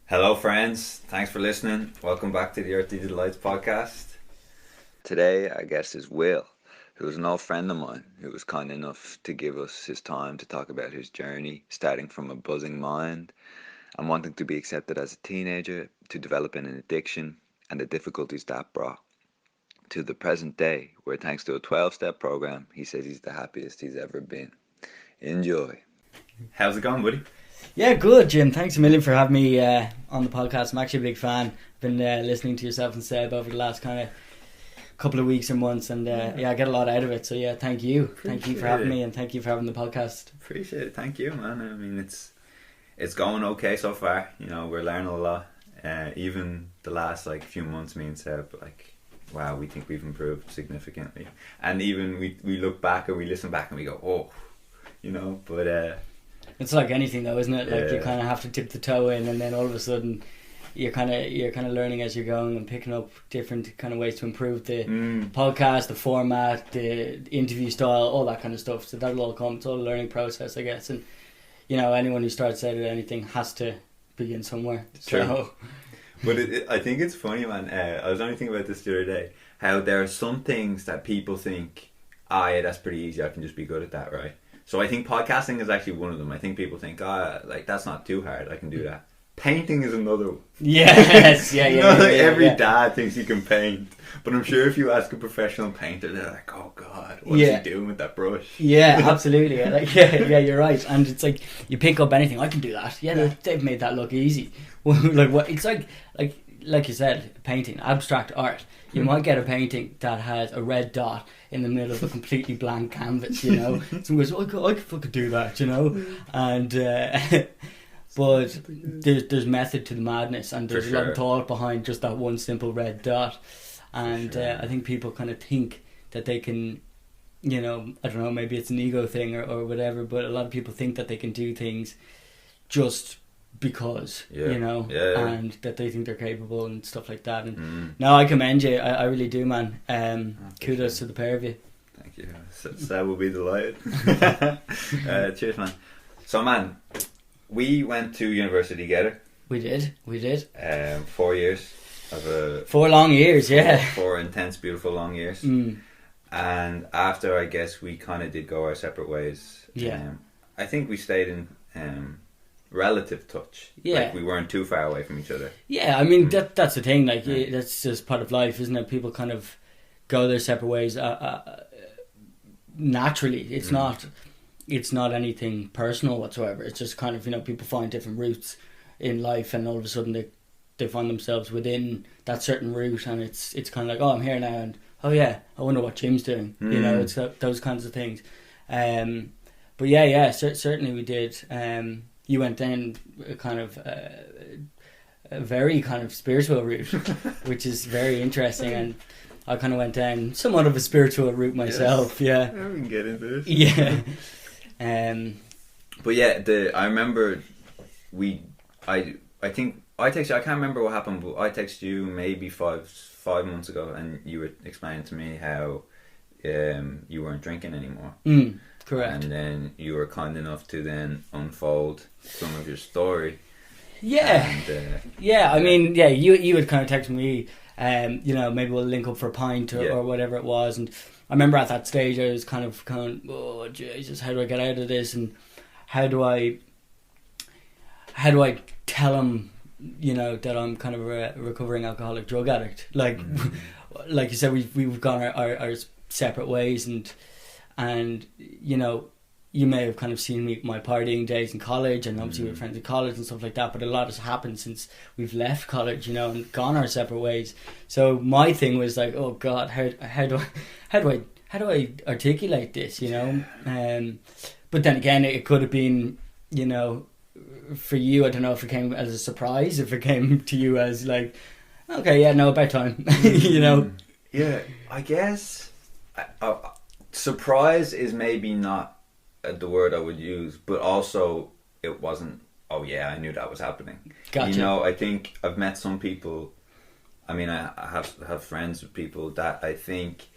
Hello, friends. Thanks for listening. Welcome back to the Earthly Delights podcast. Today, our guest is Will, who is an old friend of mine who was kind enough to give us his time to talk about his journey, starting from a buzzing mind and wanting to be accepted as a teenager, to developing an addiction and the difficulties that brought, to the present day, where thanks to a 12-step program, he says he's the happiest he's ever been. Enjoy. How's it going, buddy? Yeah, good, Jim. Thanks a million for having me on the podcast. I'm actually a big fan. I've been listening to yourself and Seb over the last kind of couple of weeks or months, and I get a lot out of it. So yeah, thank you. Thank you for having me, and thank you for having the podcast. Appreciate it. Thank you, man. I mean, it's going okay so far. You know, we're learning a lot. Even the last few months, me and Seb, wow, we think we've improved significantly. And even we look back or we listen back and we go, oh, you know. But it's like anything, though, isn't it? Like you kind of have to dip the toe in, and then all of a sudden you're kind of learning as you're going and picking up different kind of ways to improve the podcast, the format, the interview style, all that kind of stuff. So that'll all come. It's all a learning process, I guess. And you know, anyone who starts out at anything has to begin somewhere. True. So. But I think it's funny, man. I was only thinking about this the other day. How there are some things that people think, yeah, that's pretty easy. I can just be good at that, right? So I think podcasting is actually one of them. I think people think, that's not too hard. I can do that. Painting is another one. Yes, yeah. Every dad thinks he can paint, but I'm sure if you ask a professional painter, they're like, "Oh God, what's he doing with that brush?" Yeah, absolutely. Yeah, you're right. And it's like you pick up anything. I can do that. Yeah, they've made that look easy. Like what? It's like you said, painting, abstract art. You might get a painting that has a red dot in the middle of a completely blank canvas. You know, someone goes, I could fucking do that. You know, and. But there's method to the madness, and there's a lot of thought behind just that one simple red dot. And I think people kind of think that they can, you know, I don't know, maybe it's an ego thing or whatever, but a lot of people think that they can do things just because, you know, and that they think they're capable and stuff like that. And no, I commend you. I really do, man. Kudos to the pair of you. Thank you. Seb will be delighted. Cheers, man. So, man, we went to university together. We did. 4 years of 4 long years, yeah. 4 intense, beautiful long years. And after, I guess, we kind of did go our separate ways. Yeah. I think we stayed in relative touch. Yeah. Like we weren't too far away from each other. Yeah, I mean that's the thing. Like that's just part of life, isn't it? People kind of go their separate ways naturally. It's not. It's not anything personal whatsoever. It's just kind of, you know, people find different routes in life, and all of a sudden they find themselves within that certain route, and it's kind of like, oh, I'm here now, and oh yeah, I wonder what Jim's doing. You know, it's those kinds of things. But yeah, certainly we did. You went down a kind of a very kind of spiritual route, which is very interesting, and I kind of went down somewhat of a spiritual route myself. Yes. Yeah, we can get into it. Yeah. But yeah, I remember I think I texted you, I can't remember what happened, but I texted you maybe five months ago, and you were explaining to me how you weren't drinking anymore. Correct. And then you were kind enough to then unfold some of your story. Yeah. And, I mean, yeah, you would kind of text me, you know, maybe we'll link up for a pint or whatever it was, and I remember at that stage I was kind of going, oh Jesus, how do I get out of this, and how do I tell him, you know, that I'm kind of a recovering alcoholic drug addict? Like you said, we've gone our separate ways, and you know, you may have kind of seen me my partying days in college, and obviously we're friends in college and stuff like that, but a lot has happened since we've left college, you know, and gone our separate ways. So my thing was like, oh God, how do I articulate this, you know? But then again, it could have been, you know, for you, I don't know if it came as a surprise, if it came to you as like, okay, yeah, no, about time, you know? Yeah, I guess surprise is maybe not the word I would use, but also it wasn't, oh yeah, I knew that was happening. Gotcha. You know, I think I've met some people, I mean, I have friends with people that I think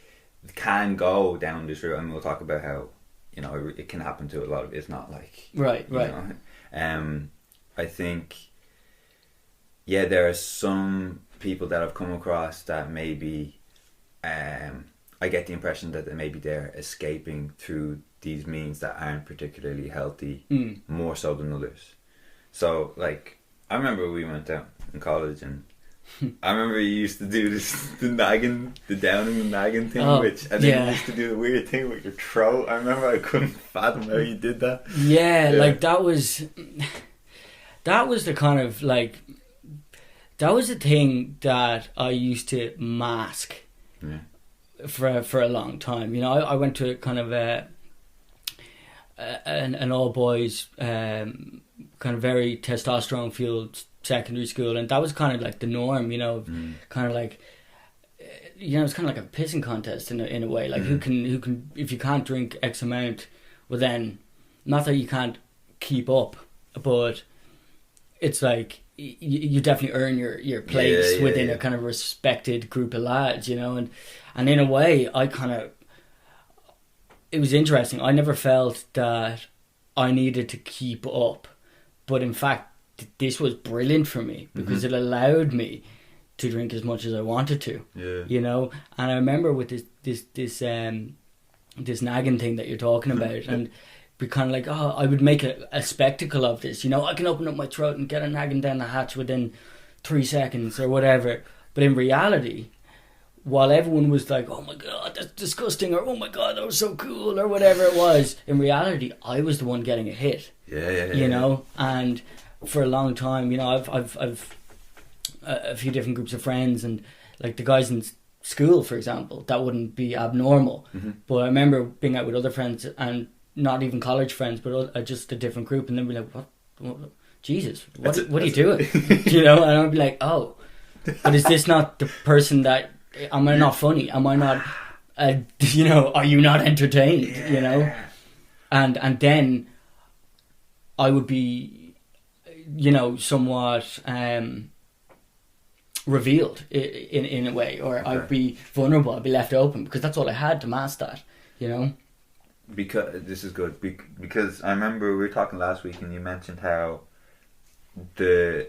can go down this route, and we'll talk about how, you know, it can happen to a lot of, it's not like, right. You know, I think yeah, there are some people that I've come across that maybe I get the impression that maybe they're escaping through these means that aren't particularly healthy more so than others. So, like, I remember we went out in college, and I remember you used to do the nagging, the downing and nagging thing, and then you used to do the weird thing with your throat. I remember I couldn't fathom how you did that. Yeah, like that was the kind of like, that was the thing that I used to mask for a long time. You know, I went to kind of an all boys kind of very testosterone fueled secondary school, and that was kind of like the norm. You know, kind of like, you know, it's kind of like a pissing contest in a way. Like who can if you can't drink X amount, well then, not that you can't keep up, but it's like you definitely earn your place within a kind of respected group of lads, you know, and in a way it was interesting. I never felt that I needed to keep up, but in fact this was brilliant for me because it allowed me to drink as much as I wanted to, you know. And I remember with this nagging thing that you're talking about, and be kind of like, oh, I would make a spectacle of this, you know, I can open up my throat and get a nagging down the hatch within 3 seconds or whatever. But in reality, while everyone was like, oh my god, that's disgusting, or oh my god, that was so cool, or whatever it was, in reality I was the one getting a hit. You know. And for a long time, you know, I've a few different groups of friends, and like the guys in school, for example, that wouldn't be abnormal. But I remember being out with other friends, and not even college friends, but just a different group, and then be like, what Jesus, what are you doing? You know. And I'd be like, oh, but is this not the person that, am I not funny? Am I not you know, are you not entertained? You know. And then I would be, you know, somewhat revealed in a way, or I'd be vulnerable, I'd be left open, because that's all I had to mask that, you know. Because this is good, because I remember we were talking last week, and you mentioned how the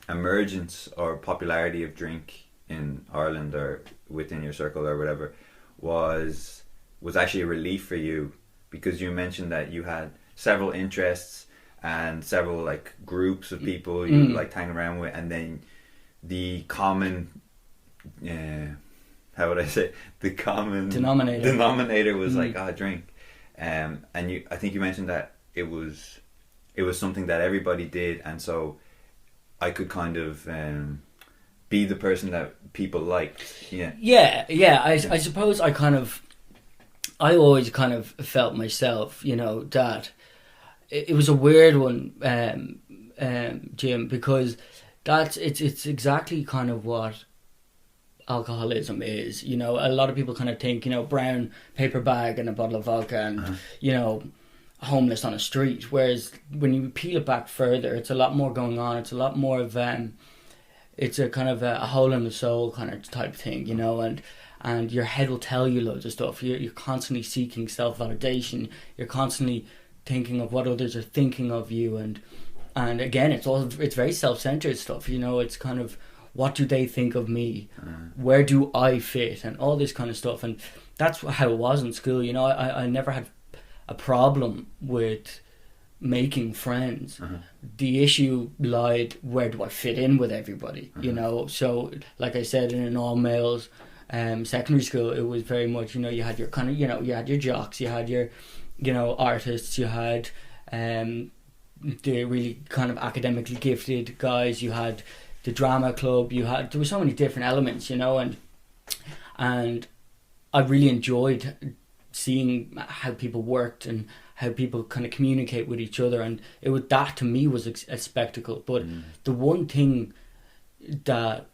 emergence or popularity of drink in Ireland or within your circle or whatever was actually a relief for you, because you mentioned that you had several interests and several like groups of people you liked hanging around with, and then the common how would I say, the common denominator was like, drink, and I think you mentioned that it was something that everybody did, and so I could kind of be the person that people liked. I suppose I always kind of felt myself, you know, that it was a weird one, Jim, because it's exactly kind of what alcoholism is. You know, a lot of people kind of think, you know, brown paper bag and a bottle of vodka and you know, homeless on a street, whereas when you peel it back further, it's a lot more going on. It's a lot more of it's a kind of a hole in the soul kind of type thing, you know, and your head will tell you loads of stuff. You're constantly seeking self-validation. You're constantly thinking of what others are thinking of you, and again, it's very self-centered stuff, you know. It's kind of, what do they think of me? Where do I fit? And all this kind of stuff. And that's how it was in school, you know. I never had a problem with making friends. The issue lied, where do I fit in with everybody, you know. So like I said, in an all males secondary school, it was very much, you know, you had your kind of, you know, you had your jocks, you had your, you know, artists, you had the really kind of academically gifted guys, you had the drama club, there were so many different elements, you know, and I really enjoyed seeing how people worked and how people kind of communicate with each other, and that to me was a spectacle. But the one thing that,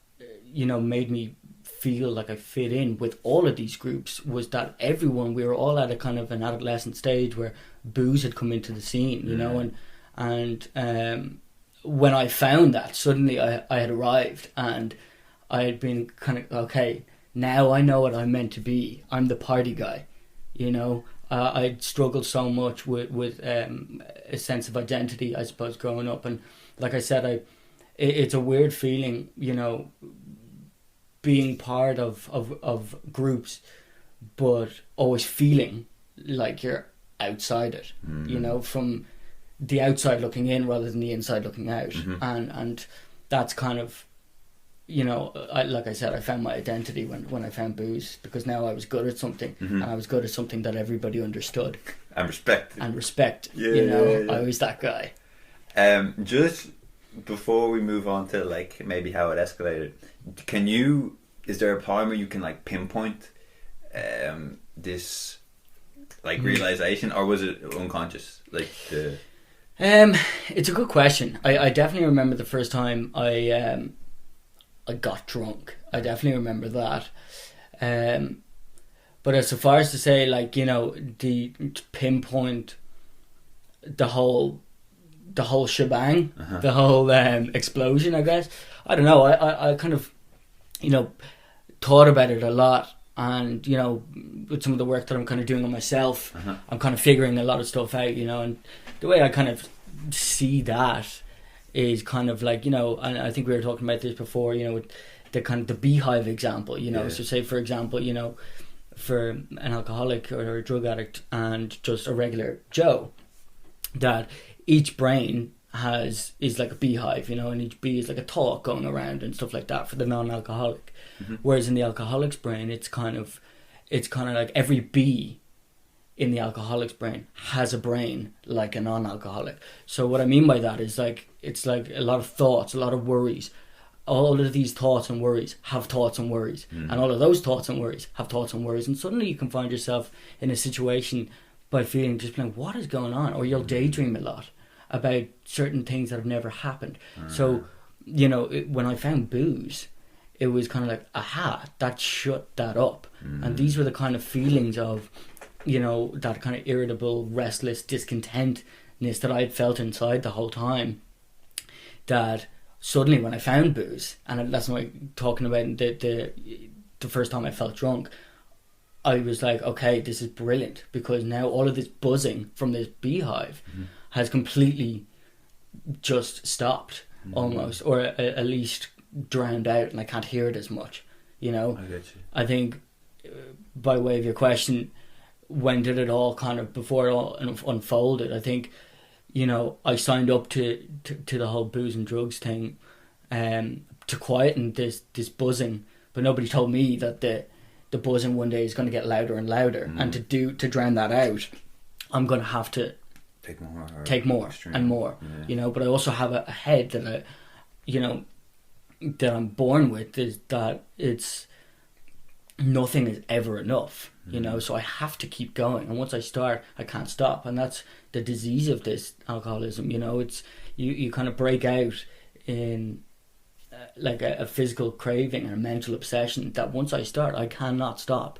you know, made me feel like I fit in with all of these groups was that we were all at a kind of an adolescent stage where booze had come into the scene, you know, and when I found that, suddenly I had arrived, and I had been kind of, okay, now I know what I'm meant to be. I'm the party guy, you know. I'd struggled so much with a sense of identity, I suppose, growing up, and like I said, it's a weird feeling, you know, being part of groups, but always feeling like you're outside it, you know, from the outside looking in rather than the inside looking out. And that's kind of, you know, like I said, I found my identity when I found booze, because now I was good at something, and I was good at something that everybody understood And respect. You know, I was that guy. Just before we move on to like maybe how it escalated, is there a point where you can like pinpoint this like realization, or was it unconscious? Like it's a good question. I definitely remember the first time I got drunk. I definitely remember that. But as far as to say, like, you know, to pinpoint the whole shebang, the whole explosion, I guess. I don't know. I kind of, you know, thought about it a lot, and, you know, with some of the work that I'm kind of doing on myself, I'm kind of figuring a lot of stuff out, you know, and the way I kind of see that is kind of like, you know, and I think we were talking about this before, you know, with the kind of the beehive example, you know. So say, for example, you know, for an alcoholic or a drug addict and just a regular Joe, that each brain is like a beehive, you know, and each bee is like a thought going around and stuff like that for the non-alcoholic. Whereas in the alcoholic's brain, it's kind of like every bee in the alcoholic's brain has a brain like a non-alcoholic. So what I mean by that is, like, it's like a lot of thoughts, a lot of worries. All of these thoughts and worries have thoughts and worries, and all of those thoughts and worries have thoughts and worries, and suddenly you can find yourself in a situation by feeling just like, what is going on? Or you'll daydream a lot about certain things that have never happened. So, you know, when I found booze, it was kind of like, aha, that shut that up. And these were the kind of feelings of, you know, that kind of irritable, restless discontentness that I had felt inside the whole time, that suddenly when I found booze, and that's what I'm talking about, the first time I felt drunk, I was like, okay, this is brilliant, because now all of this buzzing from this beehive has completely just stopped, almost, or at least drowned out, and I can't hear it as much, you know. I get you. I think, by way of your question, when did it all kind of, before it all unfolded, I think, you know, I signed up to the whole booze and drugs thing, to quieten this buzzing, but nobody told me that the buzzing one day is going to get louder and louder, and to drown that out, I'm going to have to take more and more, you know. But I also have a head that that I'm born with, is that it's nothing is ever enough, you know. So I have to keep going, and once I start, I can't stop, and that's the disease of this alcoholism, you know. It's you kind of break out in like a physical craving and a mental obsession that once I start, I cannot stop.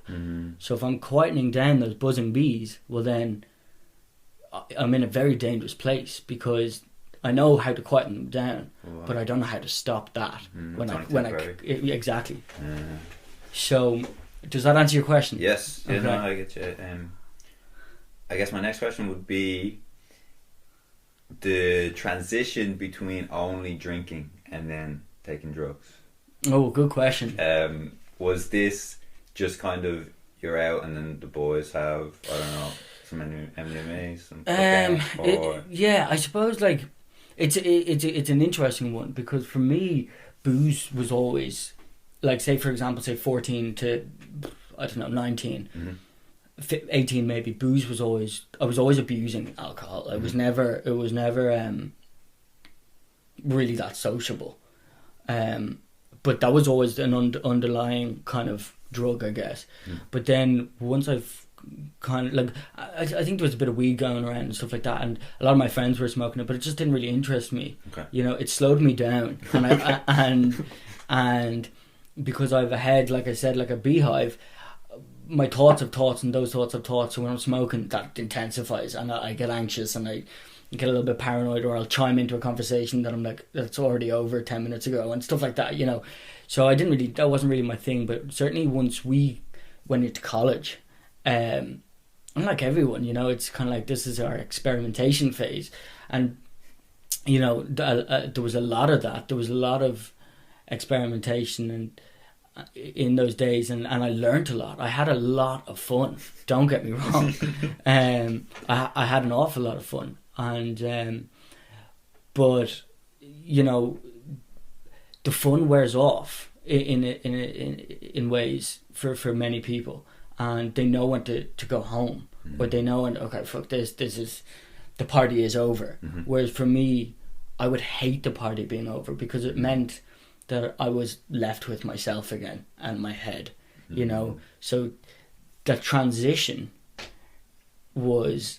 So if I'm quietening down those buzzing bees, well, then I'm in a very dangerous place, because I know how to quieten them down, but I don't know how to stop that exactly. So does that answer your question? Yes. Okay. No, I get you. I guess my next question would be the transition between only drinking and then taking drugs. Oh, good question. Was this just kind of, you're out and then the boys have, I don't know, some MDMA, some cocaine, yeah, I suppose, like, it's an interesting one, because for me, booze was always, like, say for example, say 14 to, I don't know, 19, 18 maybe, booze was always, I was always abusing alcohol. It was never really that sociable. But that was always an underlying kind of drug, I guess. But then once I've kind of, like, I think there was a bit of weed going around and stuff like that, and a lot of my friends were smoking it, but it just didn't really interest me. You know, it slowed me down, and and because I have a head, like I said, like a beehive, my thoughts have thoughts, and those thoughts have thoughts. So when I'm smoking, that intensifies, and I get anxious, and I get a little bit paranoid, or I'll chime into a conversation that I'm like, that's already over 10 minutes ago, and stuff like that, you know. So that wasn't really my thing. But certainly once we went into college, and like everyone, you know, it's kind of like, this is our experimentation phase, and you know, there was a lot of that. There was a lot of experimentation and in those days, and I learned a lot. I had a lot of fun. Don't get me wrong. I had an awful lot of fun, and but you know, the fun wears off in ways for many people, and they know when to go home, or they know when, okay, fuck this is, the party is over. Whereas for me, I would hate the party being over, because it meant that I was left with myself again and my head, you know. So that transition was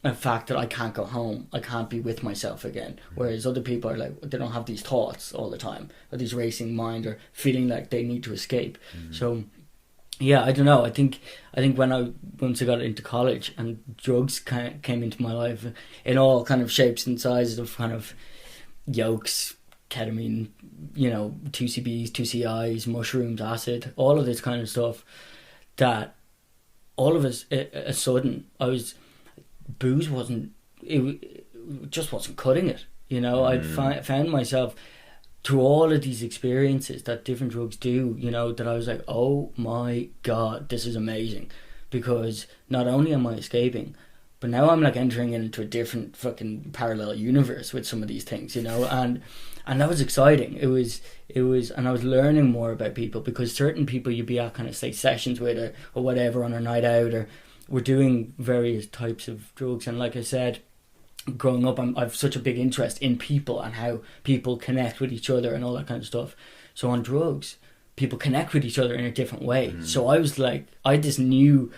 a fact that I can't go home, I can't be with myself again. Whereas other people are like, they don't have these thoughts all the time, or these racing mind, or feeling like they need to escape. So yeah, I don't know. I think once I got into college and drugs kind of came into my life in all kind of shapes and sizes, of kind of yokes, ketamine, you know, 2CBs, 2CIs, mushrooms, acid, all of this kind of stuff, that all of us, a sudden, booze wasn't, it just wasn't cutting it, you know. I found myself through all of these experiences that different drugs do, you know, that I was like, oh my God, this is amazing, because not only am I escaping, but now I'm like entering into a different fucking parallel universe with some of these things, you know, and that was exciting. It was, and I was learning more about people, because certain people you'd be at kind of say sessions with, or whatever, on a night out, or we're doing various types of drugs. And like I said, growing up, I've such a big interest in people and how people connect with each other and all that kind of stuff. So on drugs, people connect with each other in a different way. So I was like, I just knew,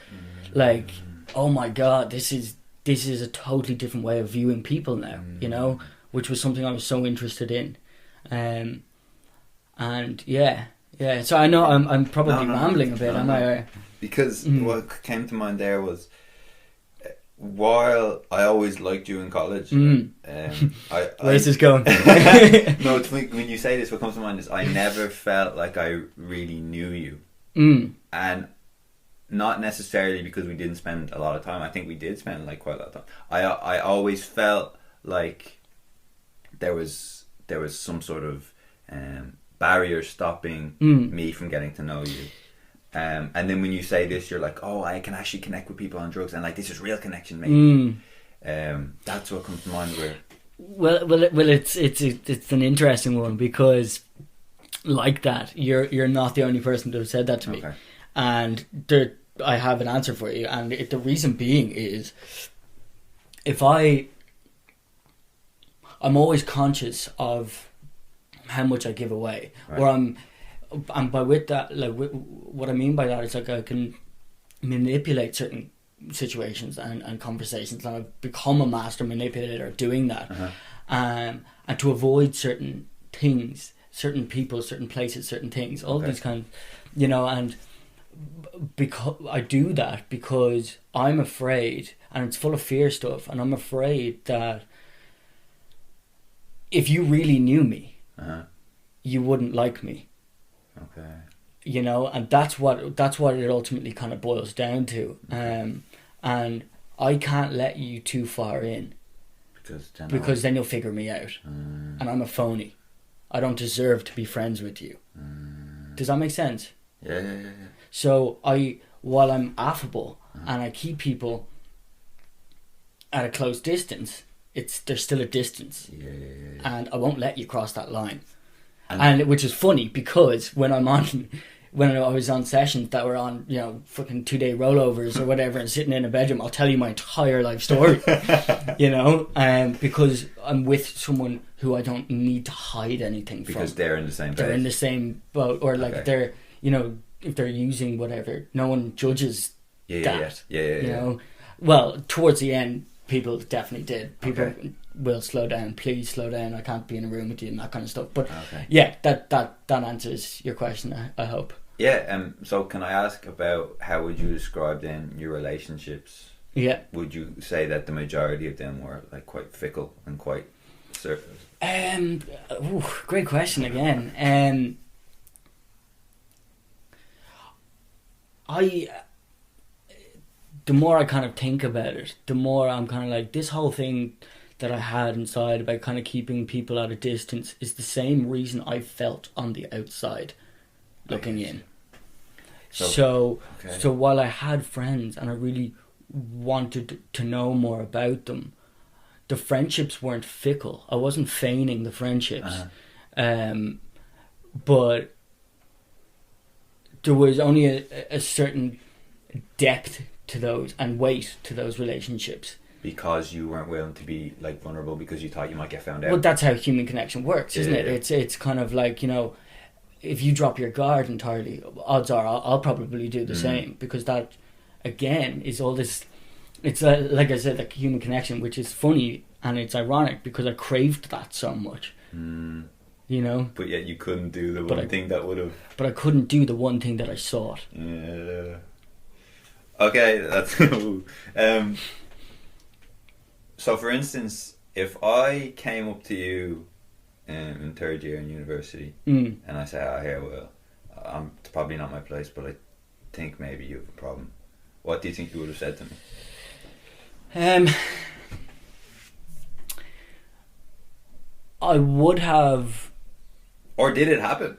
like, oh my God, this is a totally different way of viewing people now, you know, which was something I was so interested in. And yeah. So I know I'm probably rambling a bit, am I? Because what came to mind there was, while I always liked you in college, where's this going? No, when you say this, what comes to mind is I never felt like I really knew you, and not necessarily because we didn't spend a lot of time. I think we did spend like quite a lot of time. I always felt like there was some sort of barrier stopping me from getting to know you. And then when you say this, you're like, oh, I can actually connect with people on drugs, and like this is real connection, maybe. That's what comes to mind. Well, it's an interesting one, because like that, you're not the only person to have said that to me, and I have an answer for you, and the reason being is, I'm always conscious of how much I give away, or and by with that, like what I mean by that is, like, I can manipulate certain situations and conversations, and I've become a master manipulator doing that, and to avoid certain things, certain people, certain places, certain things, all these kind of, you know, and because I do that because I'm afraid, and it's full of fear stuff, and I'm afraid that if you really knew me, you wouldn't like me. Okay. You know, and that's what it ultimately kind of boils down to. And I can't let you too far in, because then you'll figure me out, and I'm a phony. I don't deserve to be friends with you. Does that make sense? Yeah. So while I'm affable and I keep people at a close distance, there's still a distance, and I won't let you cross that line. And which is funny, because when I was on sessions that were on, you know, fucking 2-day rollovers or whatever, and sitting in a bedroom, I'll tell you my entire life story, you know, because I'm with someone who I don't need to hide anything from. Because they're in the same place. They're in the same boat, or like they're, you know, if they're using whatever, no one judges that. Yeah. You know, well, towards the end, people definitely did. People will slow down. Please slow down. I can't be in a room with you, and that kind of stuff. But yeah, that answers your question, I hope. Yeah. So can I ask about how would you describe then your relationships? Yeah. Would you say that the majority of them were like quite fickle and quite surface? Great question again. The more I kind of think about it, the more I'm kind of like, this whole thing that I had inside about kind of keeping people at a distance is the same reason I felt on the outside looking in. So while I had friends and I really wanted to know more about them, the friendships weren't fickle. I wasn't feigning the friendships. But there was only a certain depth to those and weight to those relationships. Because you weren't willing to be like vulnerable because you thought you might get found out. Well, that's how human connection works, isn't it? It's kind of like, you know, if you drop your guard entirely, odds are I'll probably do the same, because that, again, is all this. It's like I said, like human connection, which is funny and it's ironic because I craved that so much. You know, but yet you couldn't do the one thing that would have. But I couldn't do the one thing that I sought. Yeah. Okay, that's. So, for instance, if I came up to you in third year in university and I say, "Oh, here, well, it's probably not my place, but I think maybe you have a problem," what do you think you would have said to me? I would have. Or did it happen?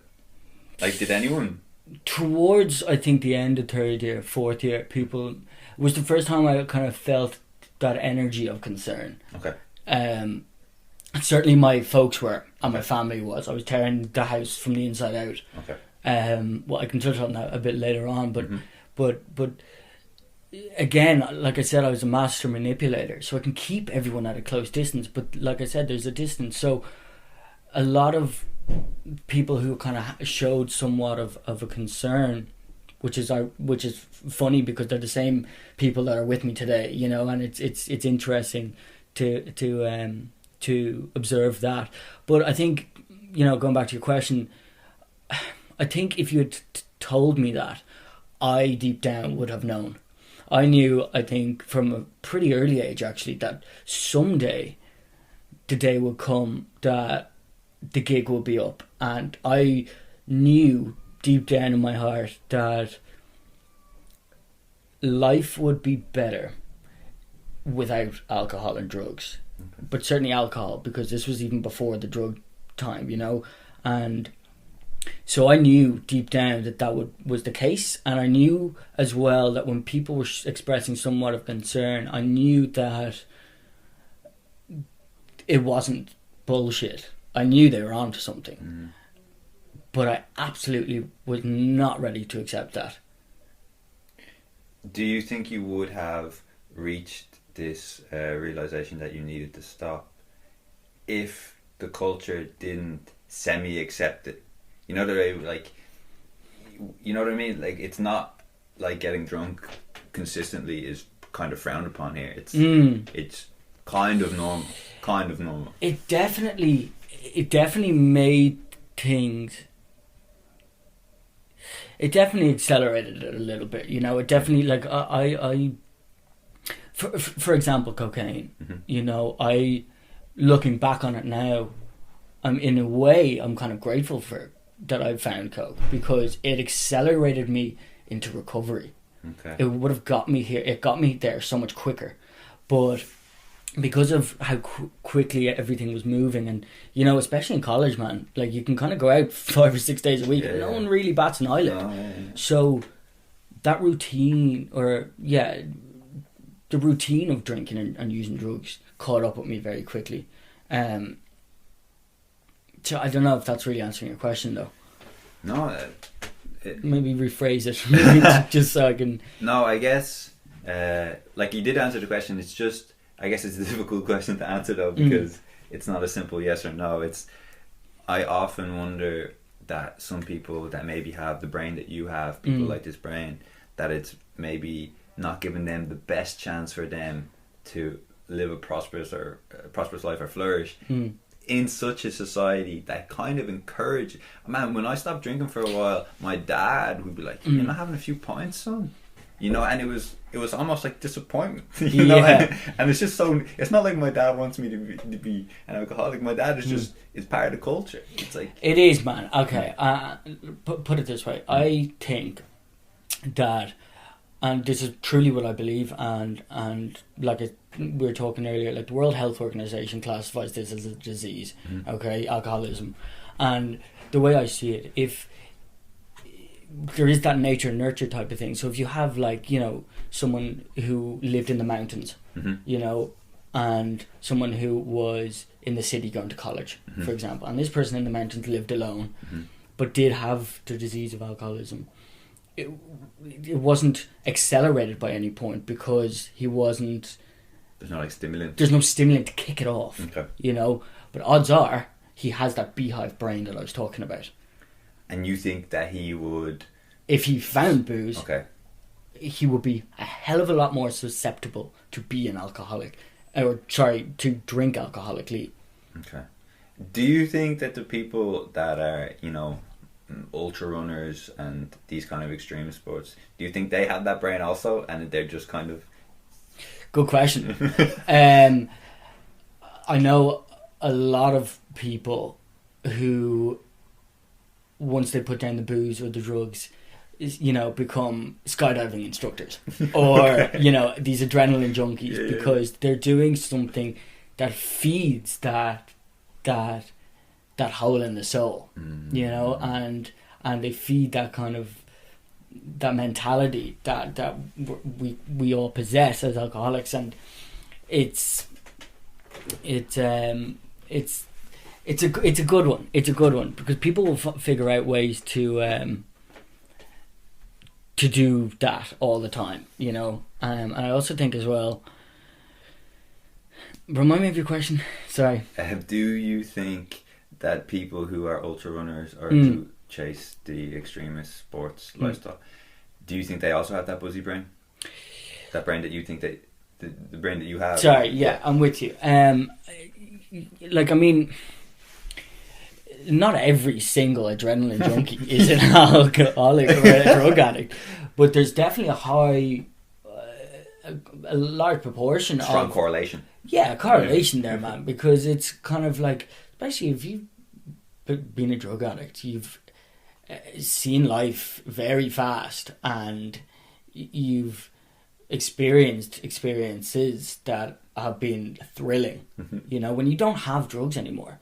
Like, did anyone? Towards, I think, the end of third year, fourth year, people. It was the first time I kind of felt that energy of concern. Okay. Certainly my folks were, and my family was. I was tearing the house from the inside out. Okay. Well, I can touch on that a bit later on, but again, like I said, I was a master manipulator, so I can keep everyone at a close distance. But like I said, there's a distance. So a lot of people who kind of showed somewhat of a concern, which is funny because they're the same people that are with me today, you know, and it's interesting to observe that. But I think, you know, going back to your question, I think if you had told me that, I deep down would have known. I knew, I think, from a pretty early age actually, that someday the day would come that the gig will be up, and I knew deep down in my heart that life would be better without alcohol and drugs. But certainly alcohol, because this was even before the drug time, you know. And so I knew deep down that was the case, and I knew as well that when people were expressing somewhat of concern, I knew that it wasn't bullshit. I knew they were onto something. But I absolutely was not ready to accept that. Do you think you would have reached this realization that you needed to stop if the culture didn't semi-accept it? You know, like, you know what I mean? Like, it's not like getting drunk consistently is kind of frowned upon here. It's kind of normal. It definitely made things. It definitely accelerated it a little bit, you know. It definitely, like, I for example, cocaine. You know, looking back on it now, in a way, I'm kind of grateful for that I found coke, because it accelerated me into recovery. Okay. It would have got me here. It got me there so much quicker, but because of how quickly everything was moving, and, you know, especially in college, man, like, you can kind of go out 5 or 6 days a week and no one really bats an eyelid. So that routine, the routine of drinking and using drugs caught up with me very quickly. So I don't know if that's really answering your question, though. No. Maybe rephrase it, just so I can... No, I guess, like, you did answer the question. It's just, I guess it's a difficult question to answer, though, because it's not a simple yes or no. I often wonder that some people that maybe have the brain that you have, people like this brain, that it's maybe not giving them the best chance for them to live a prosperous life or flourish in such a society that kind of encourage. Man, when I stopped drinking for a while, my dad would be like, "You're not having a few pints, son," you know, and it was almost like disappointment, you know. And it's just so, it's not like my dad wants me to be an alcoholic. My dad is just, it's part of the culture. It's like, it is, man. Okay, put it this way. I think that and this is truly what I believe, and like we were talking earlier, like the World Health Organization classifies this as a disease, okay, alcoholism, and the way I see it, if there is that nature nurture type of thing, so if you have like, you know, someone who lived in the mountains, you know, and someone who was in the city going to college, for example, and this person in the mountains lived alone, but did have the disease of alcoholism, it wasn't accelerated by any point because he wasn't. There's no like stimulant. There's no stimulant to kick it off. Okay. You know, but odds are he has that beehive brain that I was talking about. And you think that he would, if he found booze, okay, he would be a hell of a lot more susceptible to be an alcoholic, or sorry, to drink alcoholically. Okay. Do you think that the people that are, you know, ultra runners and these kind of extreme sports, do you think they have that brain also, and they're just kind of... Good question. I know a lot of people who, once they put down the booze or the drugs, you know, become skydiving instructors or you know, these adrenaline junkies, because they're doing something that feeds that hole in the soul, you know, and they feed that kind of that mentality that we all possess as alcoholics, and it's a good one. It's a good one because people will figure out ways to do that all the time, you know. And I also think as well. Remind me of your question. Sorry. Do you think that people who are ultra runners or to chase the extremist sports lifestyle, do you think they also have that buzzy brain? That brain that you think that the brain that you have? Sorry, yeah, I'm with you. Like, I mean, not every single adrenaline junkie is an alcoholic or a drug addict, but there's definitely a large proportion. Strong correlation. Yeah, correlation there, man, because it's kind of like, especially if you've been a drug addict, you've seen life very fast, and you've experienced experiences that have been thrilling. You know, when you don't have drugs anymore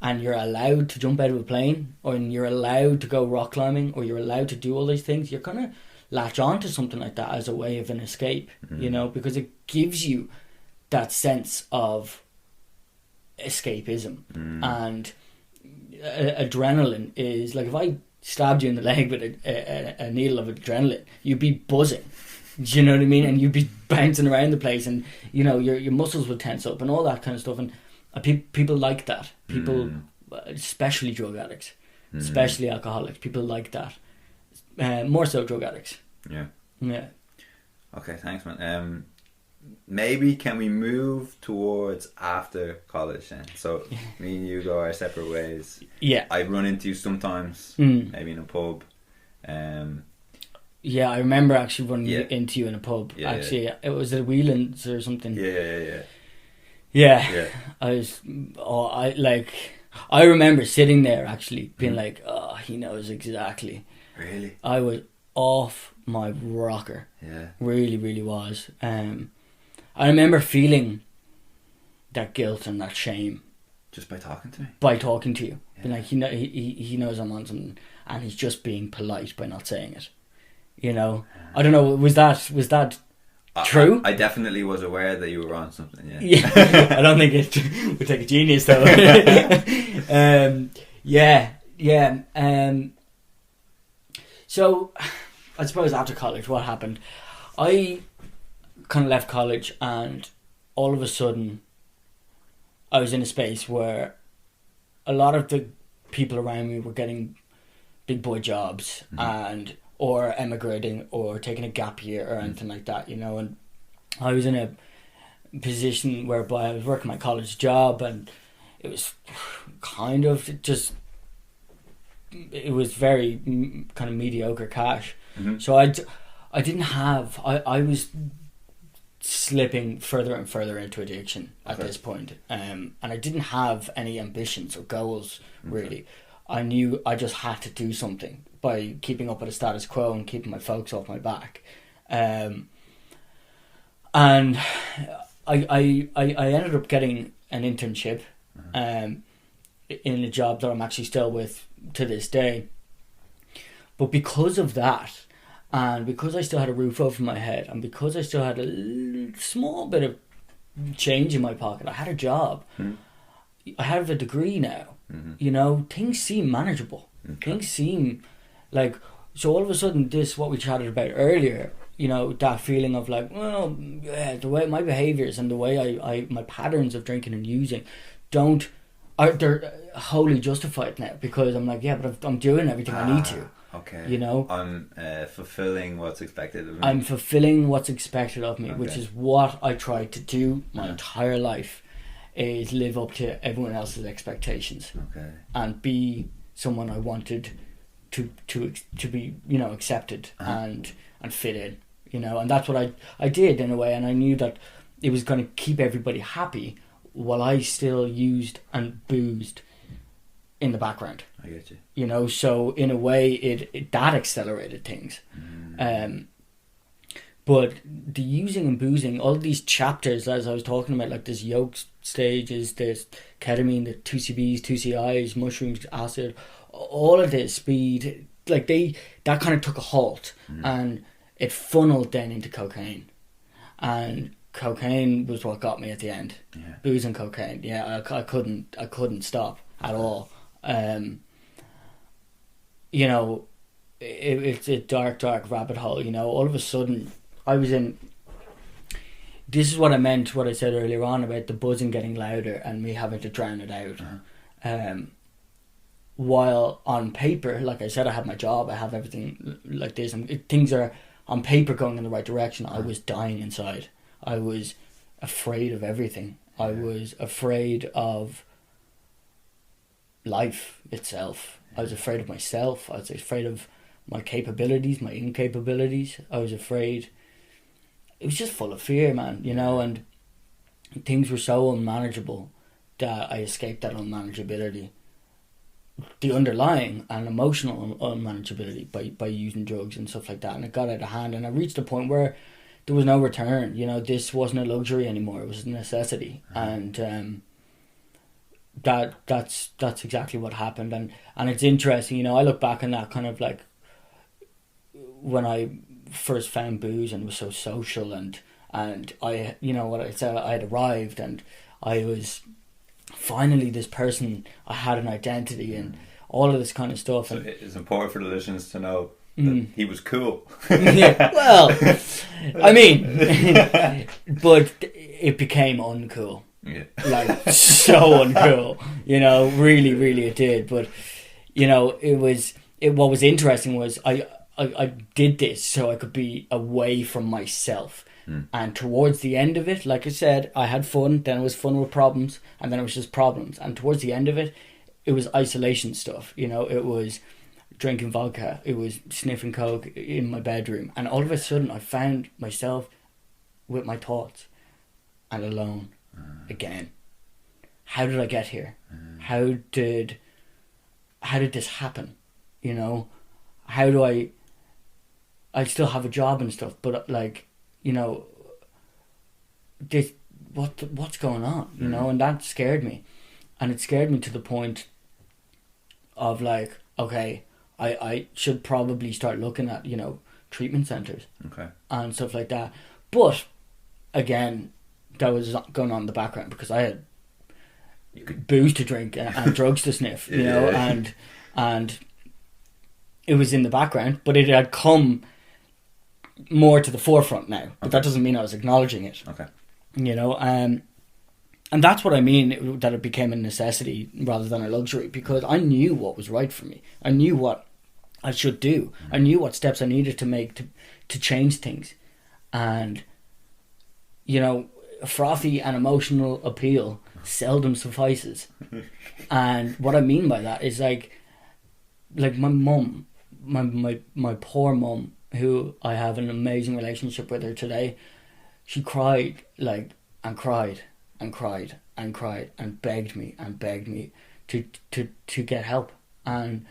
and you're allowed to jump out of a plane, or you're allowed to go rock climbing, or you're allowed to do all these things, you're going to latch on to something like that as a way of an escape, you know, because it gives you that sense of escapism. And adrenaline is like, if I stabbed you in the leg with a needle of adrenaline, you'd be buzzing. Do you know what I mean? And you'd be bouncing around the place, and you know, your muscles would tense up and all that kind of stuff. And people like that. People, especially drug addicts, especially alcoholics, people like that. More so drug addicts. Yeah. Okay, thanks, man. Maybe can we move towards after college then? So me and you go our separate ways. Yeah. I run into you sometimes, maybe in a pub. Yeah, I remember actually running into you in a pub. Yeah, actually, it was at Whelan's or something. Yeah. I remember sitting there actually being like, oh, he knows exactly. Really? I was off my rocker. Yeah. Really, really was. I remember feeling that guilt and that shame. Just by talking to me? By talking to you. Yeah. Being like, he knows I'm on something, and he's just being polite by not saying it. You know? I don't know, was that true? I definitely was aware that you were on something, yeah. Yeah. I don't think it would take a genius though. So, I suppose after college, what happened? I kind of left college, and all of a sudden I was in a space where a lot of the people around me were getting big boy jobs, and or emigrating or taking a gap year or anything like that, you know. And I was in a position whereby I was working my college job, and it was kind of just, it was very kind of mediocre cash. So I didn't have, I was slipping further and further into addiction at this point, and I didn't have any ambitions or goals really. I knew I just had to do something by keeping up with the status quo and keeping my folks off my back. And I ended up getting an internship in a job that I'm actually still with to this day. But because of that, and because I still had a roof over my head, and because I still had a small bit of change in my pocket, I had a job. I have a degree now. You know, things seem manageable. Things seem like, so all of a sudden this, what we chatted about earlier, you know, that feeling of like, well, yeah, the way my behaviours and the way I my patterns of drinking and using they're wholly justified now, because I'm like, yeah, but I'm doing everything I need to. Okay. You know, I'm fulfilling what's expected of me. I'm fulfilling what's expected of me, Okay. which is what I tried to do my entire life, is live up to everyone else's expectations. Okay. And be someone I wanted to be, you know, accepted and fit in, you know. And that's what I did in a way, and I knew that it was going to keep everybody happy while I still used and boozed in the background. I get you. You know, so in a way it that accelerated things. But the using and boozing, all these chapters, as I was talking about, like there's yoke stages, there's ketamine, the 2CBs, 2CIs, mushrooms, acid, all of this speed, like that kind of took a halt, and it funneled then into cocaine. And cocaine was what got me at the end. Yeah. Booze and cocaine. Yeah, I couldn't stop at all. You know, it's a dark rabbit hole. You know, all of a sudden I was in. This is what I meant, what I said earlier on about the buzzing getting louder and me having to drown it out. While on paper, like I said, I have my job, I have everything like this, and things are on paper going in the right direction. I was dying inside. I was afraid of everything. I was afraid of life itself. I was afraid of myself. I was afraid of my capabilities, my incapabilities. I was afraid. It was just full of fear, man, you know, and things were so unmanageable that I escaped that unmanageability. The underlying and emotional unmanageability by using drugs and stuff like that, and it got out of hand, and I reached a point where there was no return. You know, this wasn't a luxury anymore; it was a necessity, and that's exactly what happened. And it's interesting, you know. I look back on that kind of like when I first found booze and was so social, and I, you know, what I said, I had arrived and I was finally this person. I had an identity and all of this kind of stuff. So And it's important for the listeners to know that he was cool. yeah, well, I mean, but it became uncool. Yeah. Like so uncool, you know, really it did. But you know, what was interesting was I did this so I could be away from myself. And towards the end of it, like I said, I had fun, then it was fun with problems, and then it was just problems. And towards the end of it, it was isolation stuff, you know. It was drinking vodka, it was sniffing coke in my bedroom, and all of a sudden I found myself with my thoughts and alone again. How did I get here? How did this happen? You know, how do I still have a job and stuff, but like, you know, this what's going on, you know? And that scared me, and it scared me to the point of like, okay, I should probably start looking at, you know, treatment centers, Okay. and stuff like that. But again, that was going on in the background because I had booze to drink and drugs to sniff, you know, and it was in the background, but it had come more to the forefront now. But that doesn't mean I was acknowledging it. Okay. You know, and that's what I mean, that it became a necessity rather than a luxury, because I knew what was right for me. I knew what I should do. I knew what steps I needed to make to change things. And, you know, frothy and emotional appeal seldom suffices. And what I mean by that is like my mum, my poor mum, who I have an amazing relationship with her today, she cried and cried and cried and cried and begged me to get help, and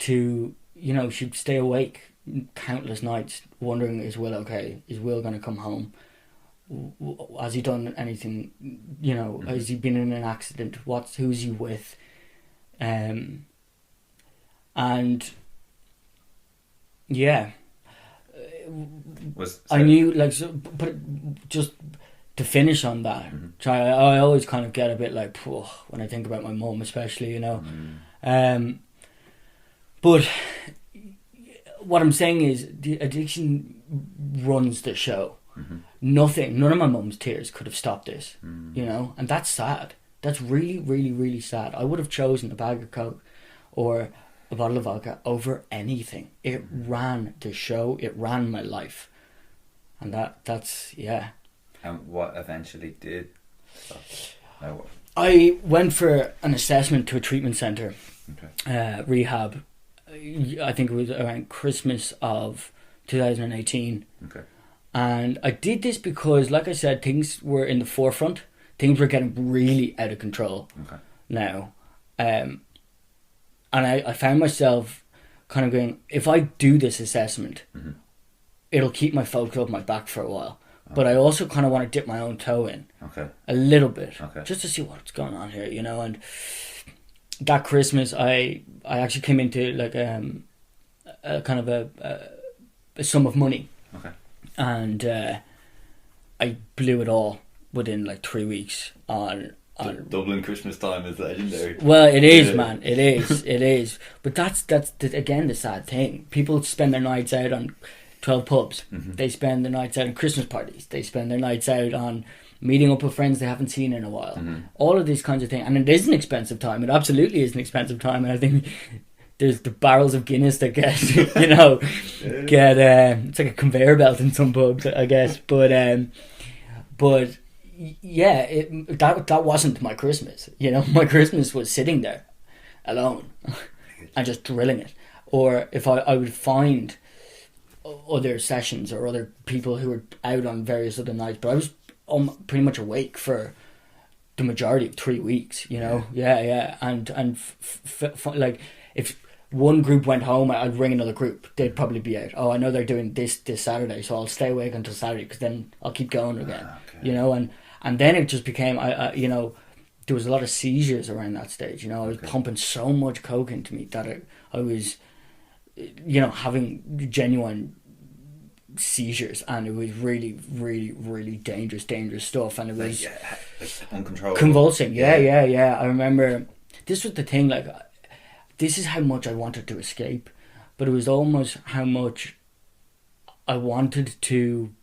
to, you know, she'd stay awake countless nights wondering, is Will okay? Is Will going to come home? Has he done anything? You know, has he been in an accident? Who's he with? And yeah, I knew, like, so, but just to finish on that, I always kind of get a bit like, when I think about my mum, especially, you know. But what I'm saying is, the addiction runs the show. None of my mum's tears could have stopped this, you know, and that's sad. That's really, really, really sad. I would have chosen a bag of Coke or a bottle of vodka over anything. It ran the show. It ran my life, and that's yeah. And what eventually did stop? I went for an assessment to a treatment centre, Rehab. I think it was around Christmas of 2018. Okay. And I did this because, like I said, things were in the forefront. Things were getting really out of control now. And I found myself kind of going, if I do this assessment, it'll keep my focus off my back for a while. But I also kind of want to dip my own toe in a little bit, just to see what's going on here, you know. And that Christmas, I actually came into like a kind of a sum of money. And I blew it all within like 3 weeks on Dublin Christmas time is legendary. Well, it is, man. It is. But that's again the sad thing. People spend their nights out on 12 pubs. They spend their nights out on Christmas parties. They spend their nights out on meeting up with friends they haven't seen in a while. All of these kinds of things. And it is an expensive time. It absolutely is an expensive time. And I think there's the barrels of Guinness that get, you know, it's like a conveyor belt in some pubs, I guess. But yeah, that wasn't my Christmas. You know, my Christmas was sitting there alone and just drilling it. Or if I would find other sessions or other people who were out on various other nights, but I was pretty much awake for the majority of 3 weeks. You know, and like if one group went home, I'd ring another group. They'd probably be out. Oh, I know they're doing this Saturday, so I'll stay awake until Saturday because then I'll keep going again. You know, and then it just became, I you know, there was a lot of seizures around that stage. You know, I was pumping so much coke into me that I was, you know, having genuine seizures, and it was really, really, really dangerous stuff, and it was like uncontrollable, convulsing. Yeah. I remember this was the thing, like, this is how much I wanted to escape, but it was almost how much I wanted to.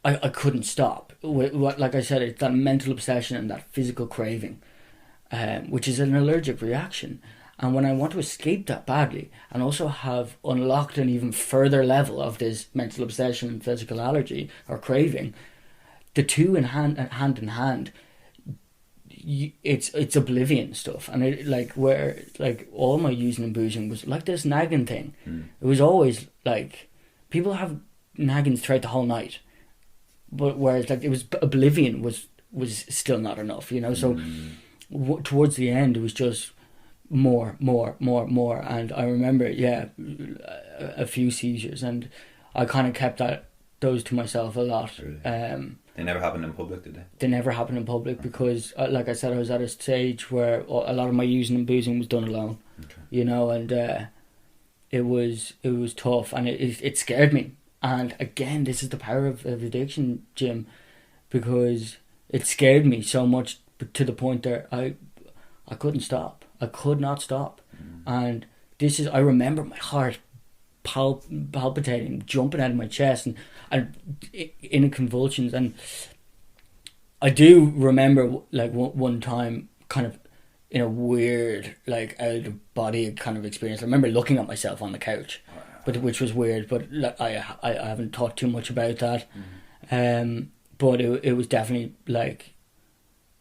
I couldn't stop. Like I said, it's that mental obsession and that physical craving, which is an allergic reaction. And when I want to escape that badly and also have unlocked an even further level of this mental obsession and physical allergy or craving, the two in hand, it's oblivion stuff. And it, like, where like all my using and boozing was like this nagging thing. It was always like, people have naggings throughout the whole night, but whereas like it was oblivion was still not enough, you know. So towards the end it was just more, and I remember a few seizures, and I kind of kept those to myself a lot. Really? They never happened in public, did they? They never happened in public because, like I said, I was at a stage where a lot of my using and boozing was done alone. You know, and it was tough, and it scared me. And again, this is the power of addiction, Jim, because it scared me so much to the point that I couldn't stop. I could not stop. And I remember my heart palpitating, jumping out of my chest, and in convulsions. And I do remember, like, one time, kind of in a weird, like, out of body kind of experience. I remember looking at myself on the couch, which was weird, but I haven't thought too much about that. But it was definitely, like,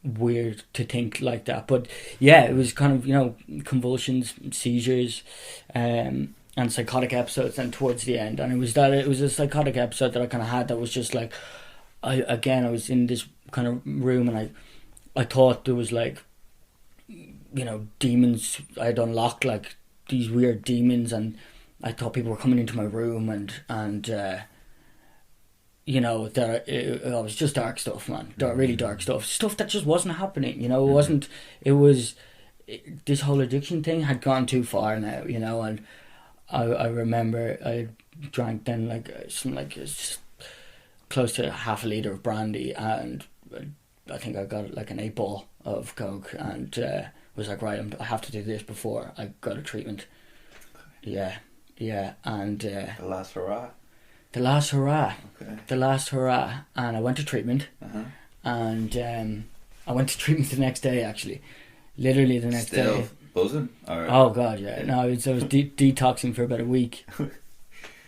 weird to think like that. But yeah, it was kind of, you know, convulsions, seizures, and psychotic episodes. And towards the end, and it was a psychotic episode that I kind of had that was just like, I was in this kind of room, and I thought there was, like, you know, demons. I had unlocked like these weird demons, and I thought people were coming into my room, and you know, it was just dark stuff, man. Really dark stuff that just wasn't happening. You know, it wasn't. It was this whole addiction thing had gone too far now. You know, and I remember I drank then close to half a litre of brandy, and I think I got like an 8-ball of coke, and was like, right, I have to do this before I go to treatment. Yeah, and The last hurrah. the last hurrah, Okay. the last hurrah, and I went to treatment, and I went to treatment the next day, actually, literally the next Still day. buzzing? Or... Oh god, yeah. No, I was detoxing for about a week.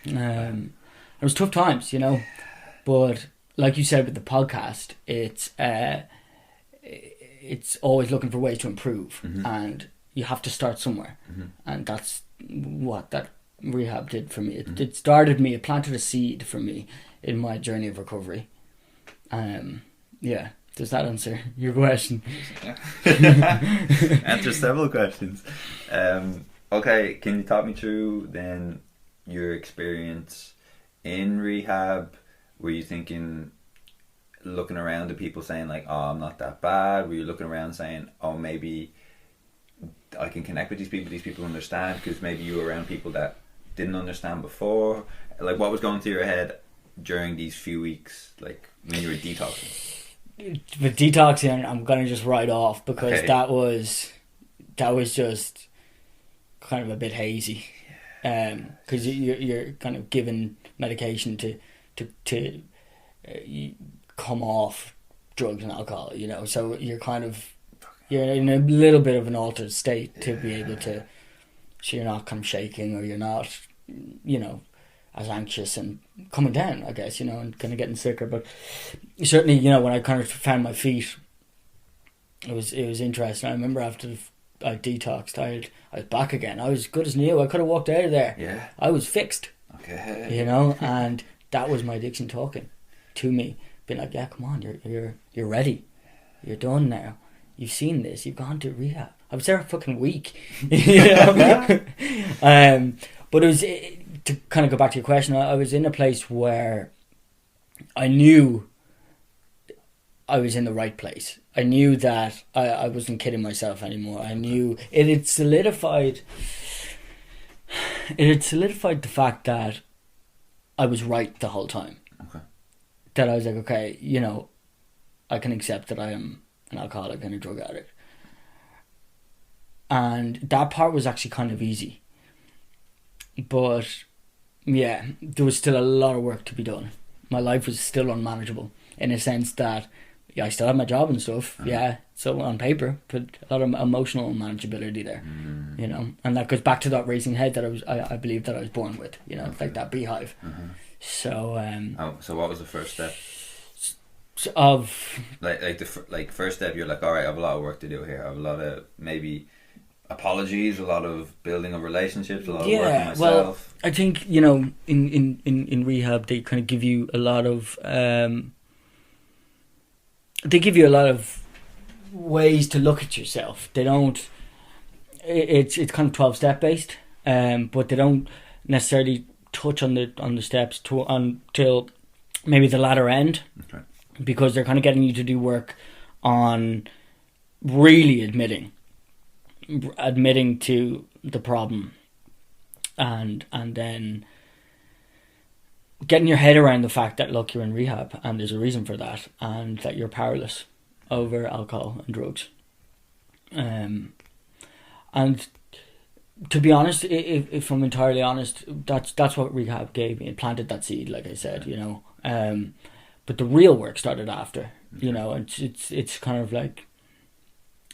It was tough times, you know, but like you said with the podcast, it's always looking for ways to improve, and you have to start somewhere, and that's what that rehab did for me. It started me. It planted a seed for me in my journey of recovery. Yeah. Does that answer your question? Answer several questions. Okay, can you talk me through then your experience in rehab? Were you thinking, looking around at people saying like, oh, I'm not that bad? Were you looking around saying, oh, maybe I can connect with these people understand, because maybe you were around people that didn't understand before? Like, what was going through your head during these few weeks, like when you were detoxing? With detoxing, I'm gonna just write off, because that was just kind of a bit hazy, because you're kind of given medication to come off drugs and alcohol, you know, so you're in a little bit of an altered state to be able to, so you're not kind of shaking, or you're not, you know, as anxious and coming down, I guess, you know, and kind of getting sicker. But certainly, you know, when I kind of found my feet, it was interesting. I remember after I detoxed, I was back again. I was good as new. I could have walked out of there. Yeah. I was fixed. Okay. You know, and that was my addiction talking to me, being like, yeah, come on, you're ready. You're done now. You've seen this. You've gone to rehab. I was there a fucking week. You know? But it was... to kind of go back to your question, I was in a place where I knew I was in the right place. I knew that I wasn't kidding myself anymore. I knew it had solidified the fact that I was right the whole time. Okay. That I was like, okay, you know, I can accept that I am an alcoholic and a drug addict. And that part was actually kind of easy. But yeah, there was still a lot of work to be done. My life was still unmanageable, in a sense that, yeah, I still had my job and stuff, yeah, so on paper, but a lot of emotional unmanageability there, you know, and that goes back to that racing head that I believe that I was born with, you know, like that beehive. So so what was the first step of like first step? You're like, all right, I have a lot of work to do here. I have a lot of maybe apologies, a lot of building of relationships, a lot of work on myself. Well, I think, you know, in rehab they kind of give you a lot of ways to look at yourself. They don't. It's kind of 12-step based, but they don't necessarily touch on the steps until maybe the latter end, okay, because they're kind of getting you to do work on really admitting to the problem, and then getting your head around the fact that, look, you're in rehab and there's a reason for that, and that you're powerless over alcohol and drugs. And to be honest, if I'm entirely honest, that's what rehab gave me. It planted that seed, like I said, you know. But the real work started after, you know. It's kind of like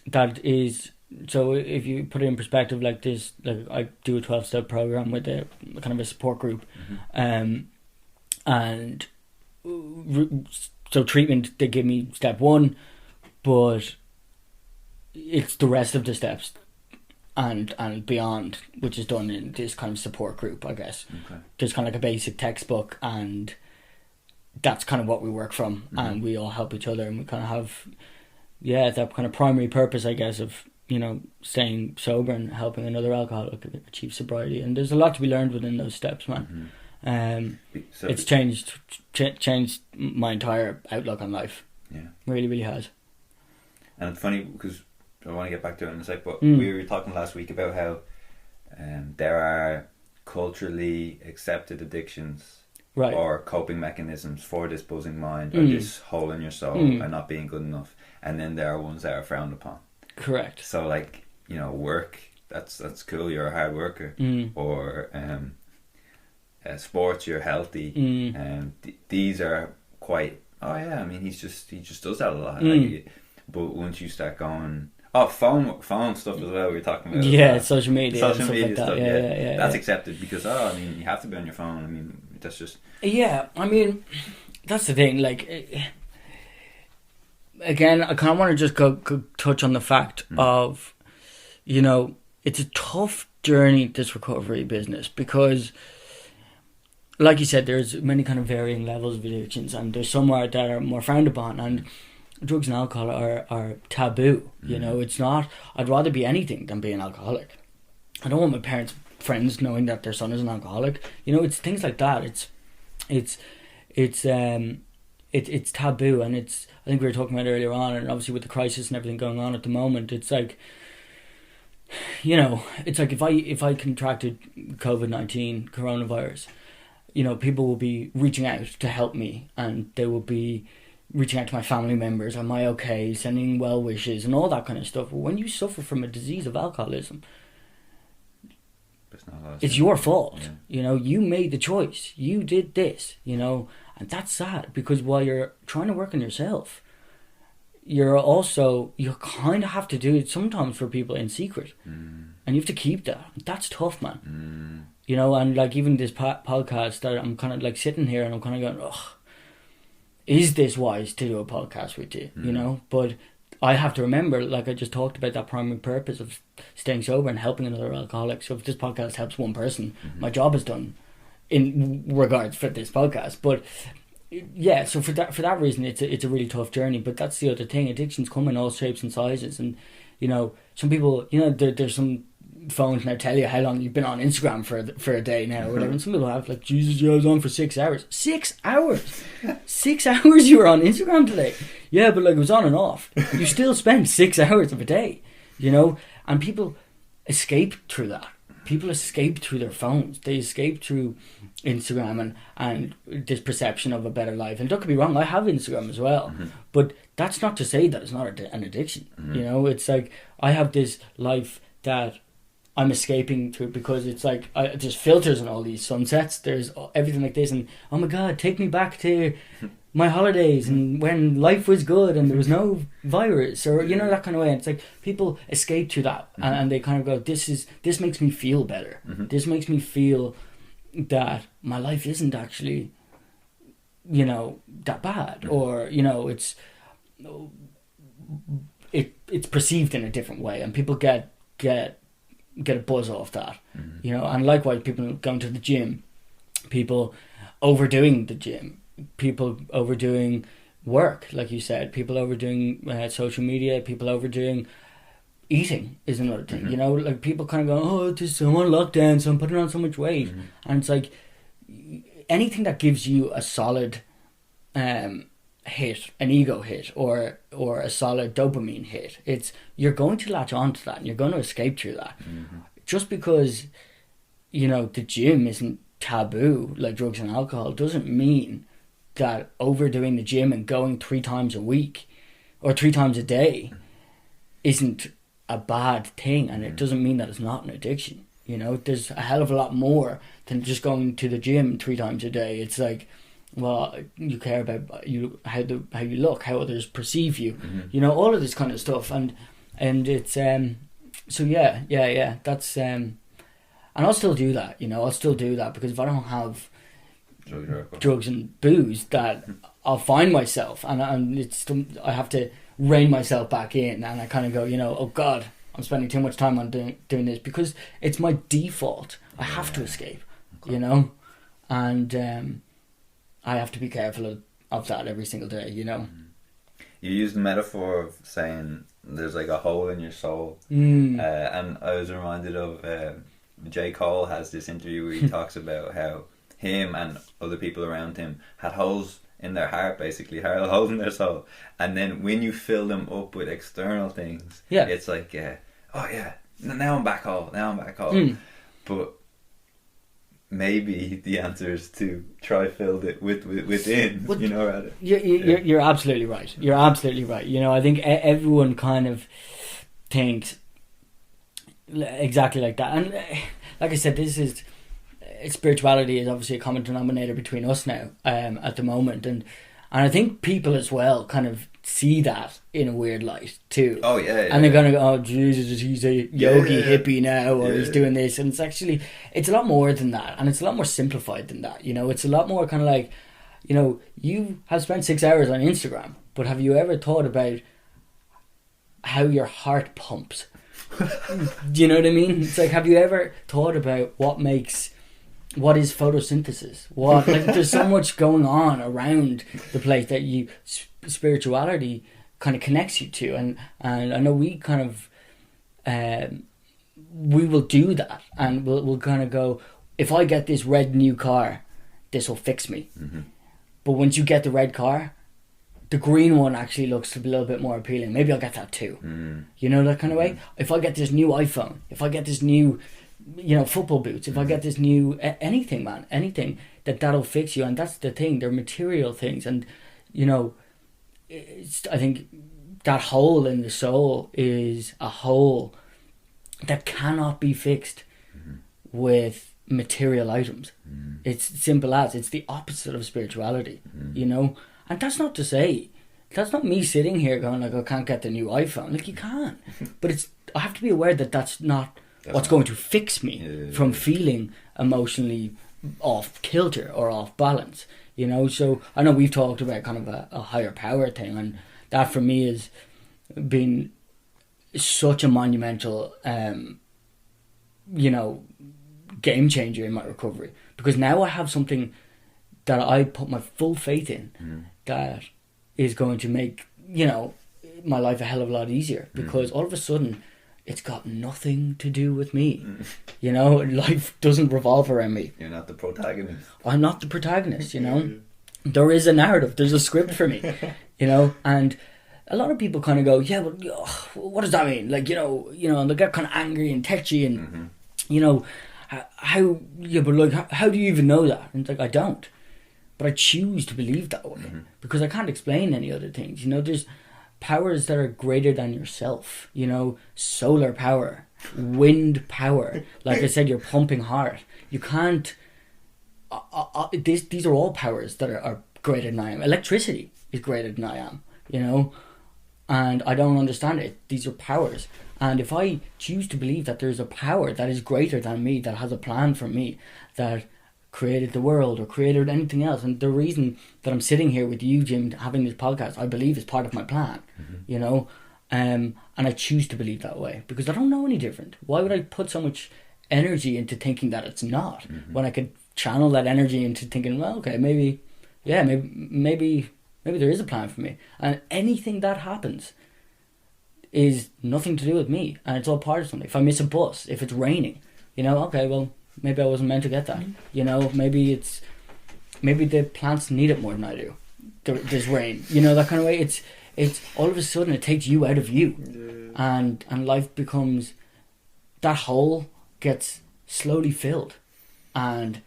that is. So if you put it in perspective, like this, like I do a 12-step program with a kind of a support group, and so treatment, they give me step 1, but it's the rest of the steps and beyond, which is done in this kind of support group, I guess. Okay. There's kind of like a basic textbook, and that's kind of what we work from, and we all help each other, and we kind of have, that kind of primary purpose, I guess, of staying sober and helping another alcoholic achieve sobriety. And there's a lot to be learned within those steps, man. So it's changed my entire outlook on life. Yeah, really, really has. and it's funny because I want to get back to it in a sec, but we were talking last week about how there are culturally accepted addictions, right, or coping mechanisms for this buzzing mind or this hole in your soul and not being good enough, and then there are ones that are frowned upon. Correct. So like, work, that's cool, you're a hard worker, or sports, you're healthy, these are quite, oh yeah, I mean he just does that a lot, like, but once you start going, phone stuff as well, we were talking about, social media like that. stuff, yeah, that's accepted because I mean you have to be on your phone. I mean that's just, I mean that's the thing, like, again, I kind of want to just go touch on the fact of, it's a tough journey, this recovery business, because like you said, there's many kind of varying levels of addictions, and there's some that are more frowned upon, and drugs and alcohol are taboo. It's not, I'd rather be anything than be an alcoholic. I don't want my parents' friends knowing that their son is an alcoholic. It's things like that. It's taboo, and it's, I think we were talking about earlier on, and obviously with the crisis and everything going on at the moment, it's like, it's like if I contracted COVID-19 coronavirus, people will be reaching out to help me, and they will be reaching out to my family members, am I okay, sending well wishes and all that kind of stuff. But when you suffer from a disease of alcoholism, it's your fault. You made the choice, you did this, and that's sad, because while you're trying to work on yourself, you kind of have to do it sometimes for people in secret, and you have to keep that. That's tough, man. And like even this podcast that I'm kind of like sitting here and I'm kind of going, is this wise to do a podcast with you? But I have to remember, like I just talked about, that primary purpose of staying sober and helping another alcoholic. So if this podcast helps one person, my job is done in regards for this podcast. But yeah, so for that reason, it's a really tough journey. But that's the other thing: addictions come in all shapes and sizes, and some people, there's some phones now tell you how long you've been on Instagram for a day now or whatever, and some people have like, Jesus, I was on for 6 hours. 6 hours 6 hours you were on Instagram today. Yeah, but like it was on and off. You still spend 6 hours of a day, and people escape through that. People escape through their phones. They escape through Instagram and this perception of a better life. And don't get me wrong, I have Instagram as well, but that's not to say that it's not an addiction. It's like I have this life that I'm escaping through, because it's like there's filters and all these sunsets, there's everything like this, and oh my god, take me back to my holidays and when life was good and there was no virus, or that kind of way. And it's like people escape through that, and they kind of go, this makes me feel better. This makes me feel that my life isn't actually that bad, or it's perceived in a different way, and people get a buzz off that, and likewise people going to the gym, people overdoing the gym, people overdoing work, like you said, people overdoing social media, people overdoing eating is another thing. Like people kind of go, I'm on lockdown, so I'm putting on so much weight, and it's like anything that gives you a solid hit, an ego hit, or a solid dopamine hit, you're going to latch on to that, and you're going to escape through that. Just because the gym isn't taboo like drugs and alcohol doesn't mean that overdoing the gym and going 3 times a week or 3 times a day isn't a bad thing, and it doesn't mean that it's not an addiction. There's a hell of a lot more than just going to the gym 3 times a day. It's like, well, you care about how you look, how others perceive you, all of this kind of stuff, and it's so yeah, that's and I'll still do that, I'll still do that, because if I don't have drugs and booze, that I'll find myself, and I have to rein myself back in, and I kind of go, oh God, I'm spending too much time on doing this, because it's my default. I have to escape, and I have to be careful of that every single day, You use the metaphor of saying there's like a hole in your soul. Mm. And I was reminded of J. Cole has this interview where he talks about how him and other people around him had holes in their heart, basically, holes in their soul, and then when you fill them up with external things, it's like, oh yeah, now I'm back whole, but maybe the answer is to try fill it within, you know, rather. You're absolutely right. You're absolutely right. You know, I think everyone kind of thinks exactly like that, and like I said, spirituality is obviously a common denominator between us now, at the moment, and I think people as well kind of see that in a weird light too. Oh yeah. And they're gonna go, oh Jesus, he's a yogi hippie now, or he's doing this, and it's a lot more than that, and it's a lot more simplified than that. You know, it's a lot more kind of like, you know, you have spent 6 hours on Instagram, but have you ever thought about how your heart pumps? Do you know what I mean? It's like, have you ever thought about what is photosynthesis? There's so much going on around the place that spirituality kind of connects you to, and I know we kind of we will do that, and we'll kind of go, if I get this red new car, this will fix me. Mm-hmm. But once you get the red car, the green one actually looks a little bit more appealing. Maybe I'll get that too. Mm. You know, that kind of way. If I get this new iPhone, if I get this new, you know, football boots, if I get this new anything, man, anything, that'll fix you. And that's the thing, they're material things. And, you know, I think that hole in the soul is a hole that cannot be fixed with material items. It's simple as, it's the opposite of spirituality, you know. And that's not to say, that's not me sitting here going like, I can't get the new iPhone. Like, you can, but I have to be aware that that's not what's going to fix me from feeling emotionally off kilter or off balance, you know. So I know we've talked about kind of a higher power thing, and that for me has been such a monumental you know, game changer in my recovery, because now I have something that I put my full faith in that is going to make, you know, my life a hell of a lot easier, because all of a sudden it's got nothing to do with me. You know, life doesn't revolve around me. You're not the protagonist. I'm not the protagonist, you know. There is a narrative, there's a script for me, you know. And a lot of people kind of go, yeah, well, what does that mean? Like, you know, and they get kind of angry and tetchy and, you know, how do you even know that? And it's like, I don't. But I choose to believe that way because I can't explain any other things. You know, there's powers that are greater than yourself. You know, solar power, wind power. Like I said, your pumping heart. You can't... these are all powers that are greater than I am. Electricity is greater than I am, you know. And I don't understand it. These are powers. And if I choose to believe that there's a power that is greater than me, that has a plan for me, that created the world or created anything else, and the reason that I'm sitting here with you, Jim, having this podcast, I believe is part of my plan, you know, and I choose to believe that way because I don't know any different. Why would I put so much energy into thinking that it's not when I could channel that energy into thinking, well, okay, maybe there is a plan for me, and anything that happens is nothing to do with me, and it's all part of something. If I miss a bus, if it's raining, you know, okay, well, maybe I wasn't meant to get that. You know, maybe the plants need it more than I do. There's rain, you know, that kind of way. It's all of a sudden it takes you out of you, and life becomes, that hole gets slowly filled, and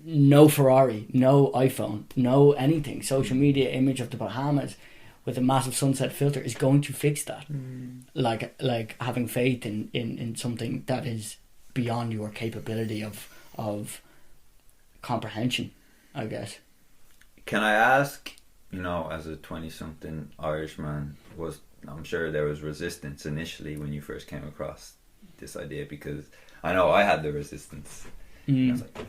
no Ferrari, no iPhone, no anything, social media image of the Bahamas with a massive sunset filter is going to fix that. Like having faith in something that is beyond your capability of comprehension, I guess. Can I ask, you know, as a 20-something Irishman, I'm sure there was resistance initially when you first came across this idea, because I know I had the resistance. I was like,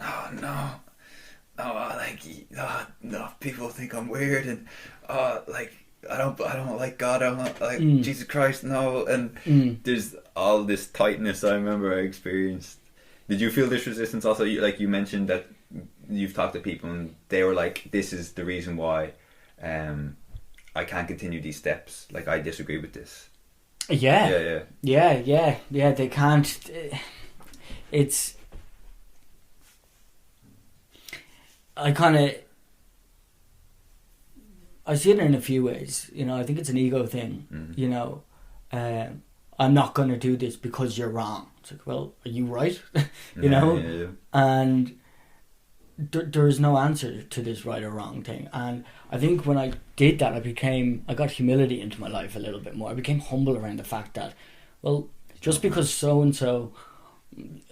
no, people think I'm weird, and I don't like God, I don't like Jesus Christ, no, and there's all this tightness I remember I experienced. Did you feel this resistance also? You mentioned that you've talked to people and they were like, this is the reason why I can't continue these steps. Like, I disagree with this. Yeah. They can't. It's. I kind of. I see it in a few ways. You know, I think it's an ego thing. Mm. You know, I'm not going to do this because you're wrong. It's like, well, are you right? you know, Yeah. and there is no answer to this right or wrong thing. And I think when I did that, I got humility into my life a little bit more. I became humble around the fact that, well, just because so and so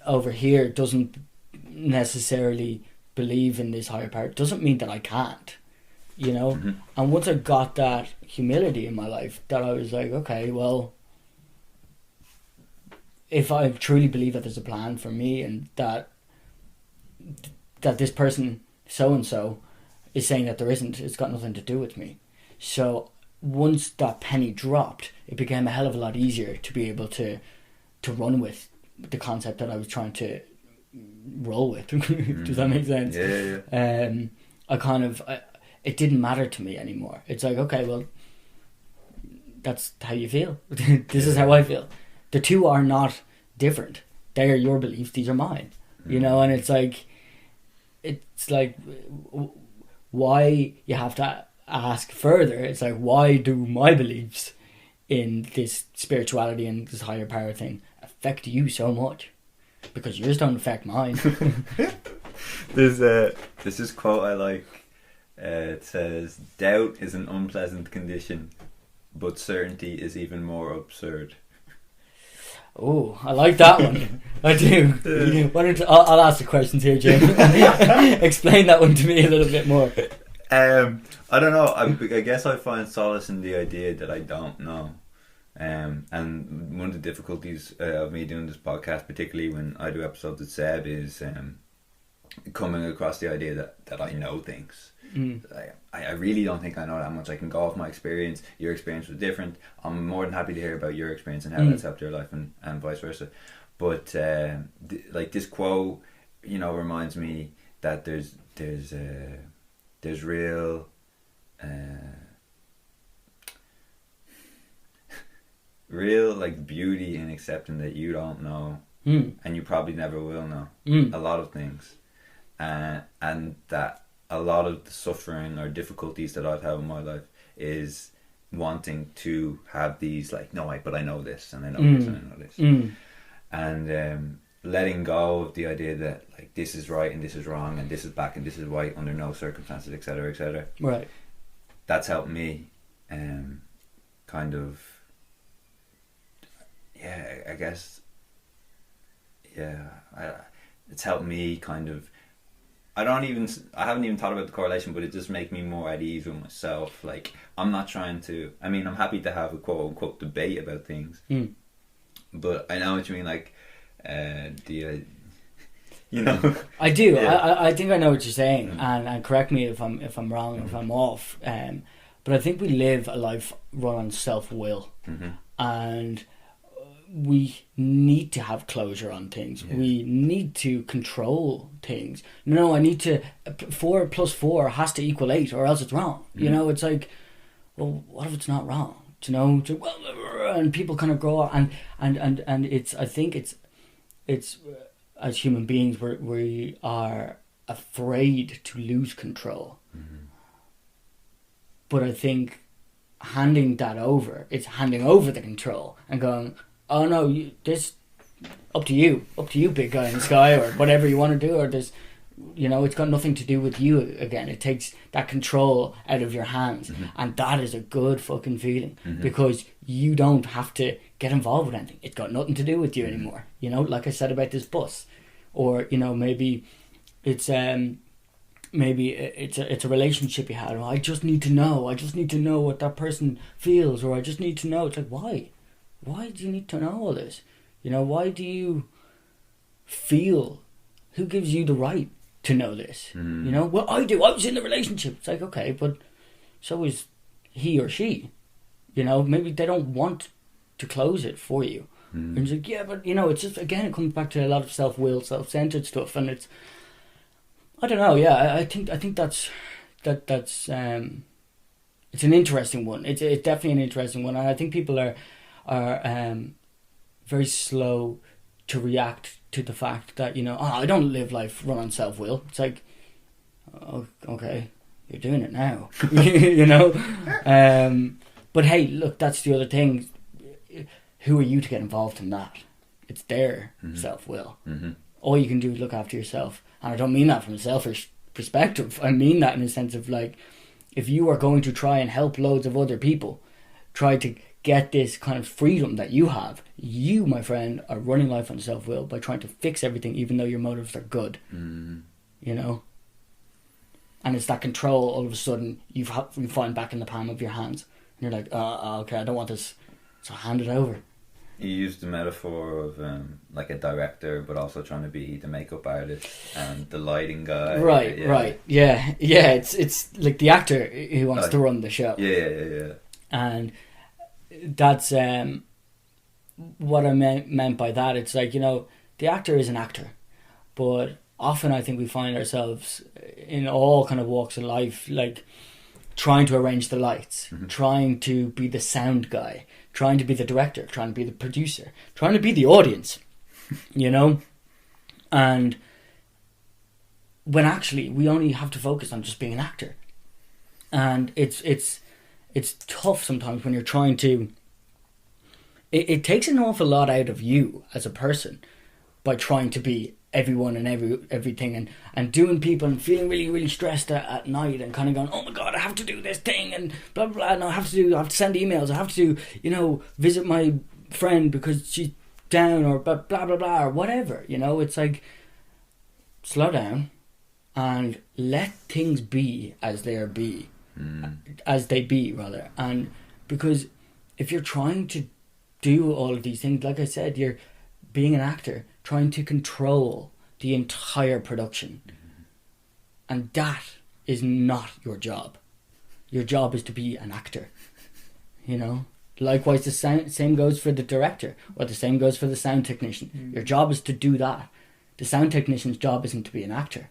over here doesn't necessarily believe in this higher power doesn't mean that I can't. You know, Mm-hmm. and once I got that humility in my life, that I was like, okay, well, if I truly believe that there's a plan for me, and that this person so and so is saying that there isn't, it's got nothing to do with me. So once that penny dropped, it became a hell of a lot easier to be able to run with the concept that I was trying to roll with. Does that make sense? Yeah. It didn't matter to me anymore. It's like, okay, well, that's how you feel. This is how I feel. The two are not different. They are your beliefs. These are mine. You know, and it's like why you have to ask further. It's like, why do my beliefs in this spirituality and this higher power thing affect you so much? Because yours don't affect mine. There's this quote I like. It says, "Doubt is an unpleasant condition, but certainty is even more absurd." Oh, I like that one. I do. Why don't I'll ask the questions here, Jim. Explain that one to me a little bit more. I don't know. I guess I find solace in the idea that I don't know. And one of the difficulties of me doing this podcast, particularly when I do episodes with Seb, is coming across the idea that I know things. I really don't think I know that much. I can go off my experience. Your experience was different. I'm more than happy to hear about your experience and how that's helped your life, and vice versa. But like this quote, you know, reminds me that there's real real like beauty in accepting that you don't know, and you probably never will know a lot of things, and that a lot of the suffering or difficulties that I've had in my life is wanting to have these, like, no, but I know this, and I know this, and I know this, and letting go of the idea that, like, this is right and this is wrong and this is black and this is white under no circumstances, etc., etc. Right. That's helped me, kind of. Yeah, I guess. Yeah, it's helped me kind of. I haven't even thought about the correlation, but it just makes me more at ease with myself. Like, I'm not trying to. I mean, I'm happy to have a quote unquote debate about things, but I know what you mean. Like, you know. I do. Yeah. I think I know what you're saying, and correct me if I'm wrong, if I'm off. But I think we live a life run on self-will, and we need to have closure on things. Yeah. We need to control things. No, I need to. 4 plus 4 has to equal 8, or else it's wrong. You know, it's like, well, what if it's not wrong? You know, and people kind of grow up, and it's. I think it's as human beings, we are afraid to lose control. But I think handing that over, it's handing over the control and going, oh no, this up to you, big guy in the sky, or whatever you want to do, or this, you know, it's got nothing to do with you again. It takes that control out of your hands, and that is a good fucking feeling, because you don't have to get involved with anything. It's got nothing to do with you anymore. You know, like I said about this bus, or, you know, maybe it's a relationship you had. Or I just need to know what that person feels, or I just need to know. It's like, why do you need to know all this? You know, why do you feel? Who gives you the right to know this? You know, well, I do. I was in the relationship. It's like, okay, but so is he or she. You know, maybe they don't want to close it for you. And it's like, yeah, but, you know, it's just, again, it comes back to a lot of self-will, self-centered stuff, and it's, I don't know. Yeah, I think that's It's an interesting one. It's definitely an interesting one, and I think people are very slow to react to the fact that, you know, oh, I don't live life run on self-will. It's like, oh, okay, you're doing it now, you know. But hey, look, that's the other thing. Who are you to get involved in that? It's their self-will. All you can do is look after yourself, and I don't mean that from a selfish perspective. I mean that in a sense of like, if you are going to try and help loads of other people, try to get this kind of freedom that you have, you, my friend, are running life on self-will by trying to fix everything, even though your motives are good. You know? And it's that control, all of a sudden, you find back in the palm of your hands. And you're like, okay, I don't want this, so hand it over. You used the metaphor of like a director, but also trying to be the makeup artist and the lighting guy. Right. Yeah. It's like the actor who wants to run the show. Yeah. And that's what I meant by that. It's like, you know, the actor is an actor, but often I think we find ourselves in all kind of walks of life, like trying to arrange the lights, trying to be the sound guy, trying to be the director, trying to be the producer, trying to be the audience, you know? And when actually we only have to focus on just being an actor. And it's tough sometimes when you're trying to... It takes an awful lot out of you as a person by trying to be everyone and everything and doing people and feeling really, really stressed at night and kind of going, oh my God, I have to do this thing and blah, blah, blah. And I have to send emails. I have to, you know, visit my friend because she's down or blah, blah, blah, blah, or whatever. You know, it's like, slow down and let things be as they be. As they be, rather. And because if you're trying to do all of these things, like I said, you're being an actor, trying to control the entire production. And that is not your job. Your job is to be an actor. You know? Likewise, the same goes for the director, or the same goes for the sound technician. Your job is to do that. The sound technician's job isn't to be an actor.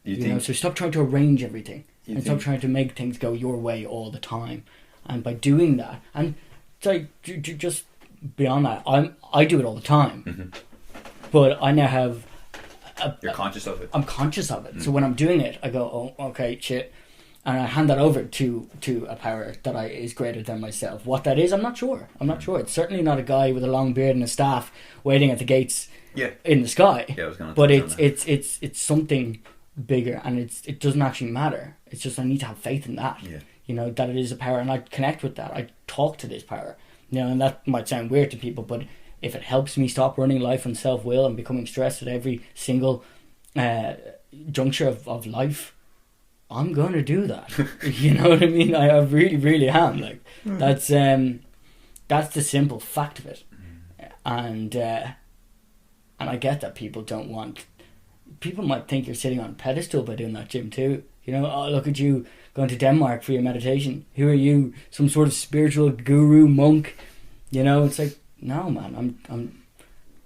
You know? So stop trying to arrange everything. And stop trying to make things go your way all the time. And by doing that, and so just beyond that, I do it all the time. But I now have... You're conscious of it. I'm conscious of it. So when I'm doing it, I go, oh, okay, shit. And I hand that over to a power that is greater than myself. What that is, I'm not sure. It's certainly not a guy with a long beard and a staff waiting at the gates in the sky. Yeah, I was going to. But it's something bigger, and it doesn't actually matter. It's just I need to have faith in that. Yeah. You know, that it is a power, and I connect with that. I talk to this power. You know, and that might sound weird to people, but if it helps me stop running life on self-will and becoming stressed at every single juncture of life, I'm going to do that. You know what I mean? I really, really am. Like, that's the simple fact of it. And I get that people don't want... People might think you're sitting on a pedestal by doing that, Jim, too. You know, oh, look at you going to Denmark for your meditation. Who are you? Some sort of spiritual guru, monk? You know, it's like, no, man, I'm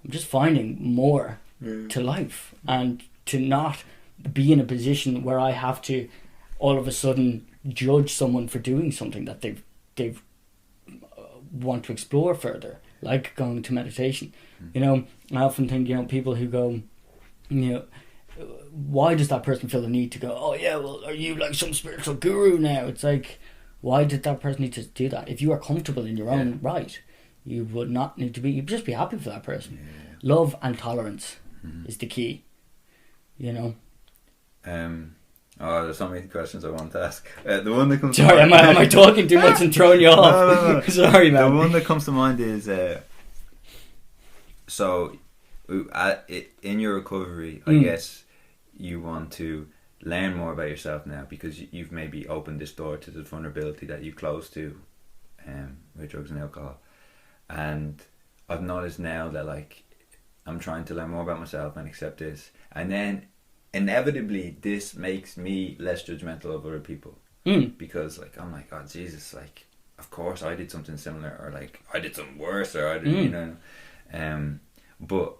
just finding more to life, and to not be in a position where I have to all of a sudden judge someone for doing something that they've want to explore further, like going to meditation. You know, I often think, you know, people who go, you know, why does that person feel the need to go, oh yeah, well, are you like some spiritual guru now? It's like, why did that person need to do that? If you are comfortable in your own right, you would not need to be. You'd just be happy for that person. Love and tolerance is the key. You know. Oh, there's so many questions I want to ask. The one that comes. Sorry, am I talking too much and throwing you off? No. Sorry, man. The one that comes to mind is so in your recovery, I guess you want to learn more about yourself now, because you've maybe opened this door to the vulnerability that you closed to with drugs and alcohol. And I've noticed now that, like, I'm trying to learn more about myself and accept this, and then inevitably this makes me less judgmental of other people, because, like, I'm like, oh Jesus, like, of course I did something similar, or like I did something worse, or I did, you know. But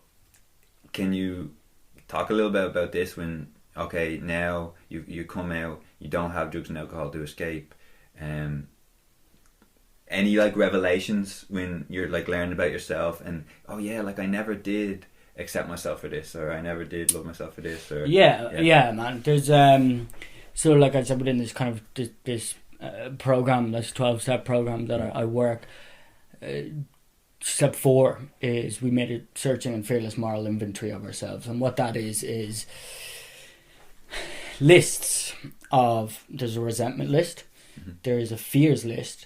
can you talk a little bit about this? When, okay, now you come out, you don't have drugs and alcohol to escape, Any like revelations when you're like learning about yourself and oh yeah, like I never did accept myself for this, or I never did love myself for this, or yeah man, there's so like I said, within this kind of this program, this 12-step program that I work, step 4 is we made a searching and fearless moral inventory of ourselves. And what that is lists of, there's a resentment list, there is a fears list,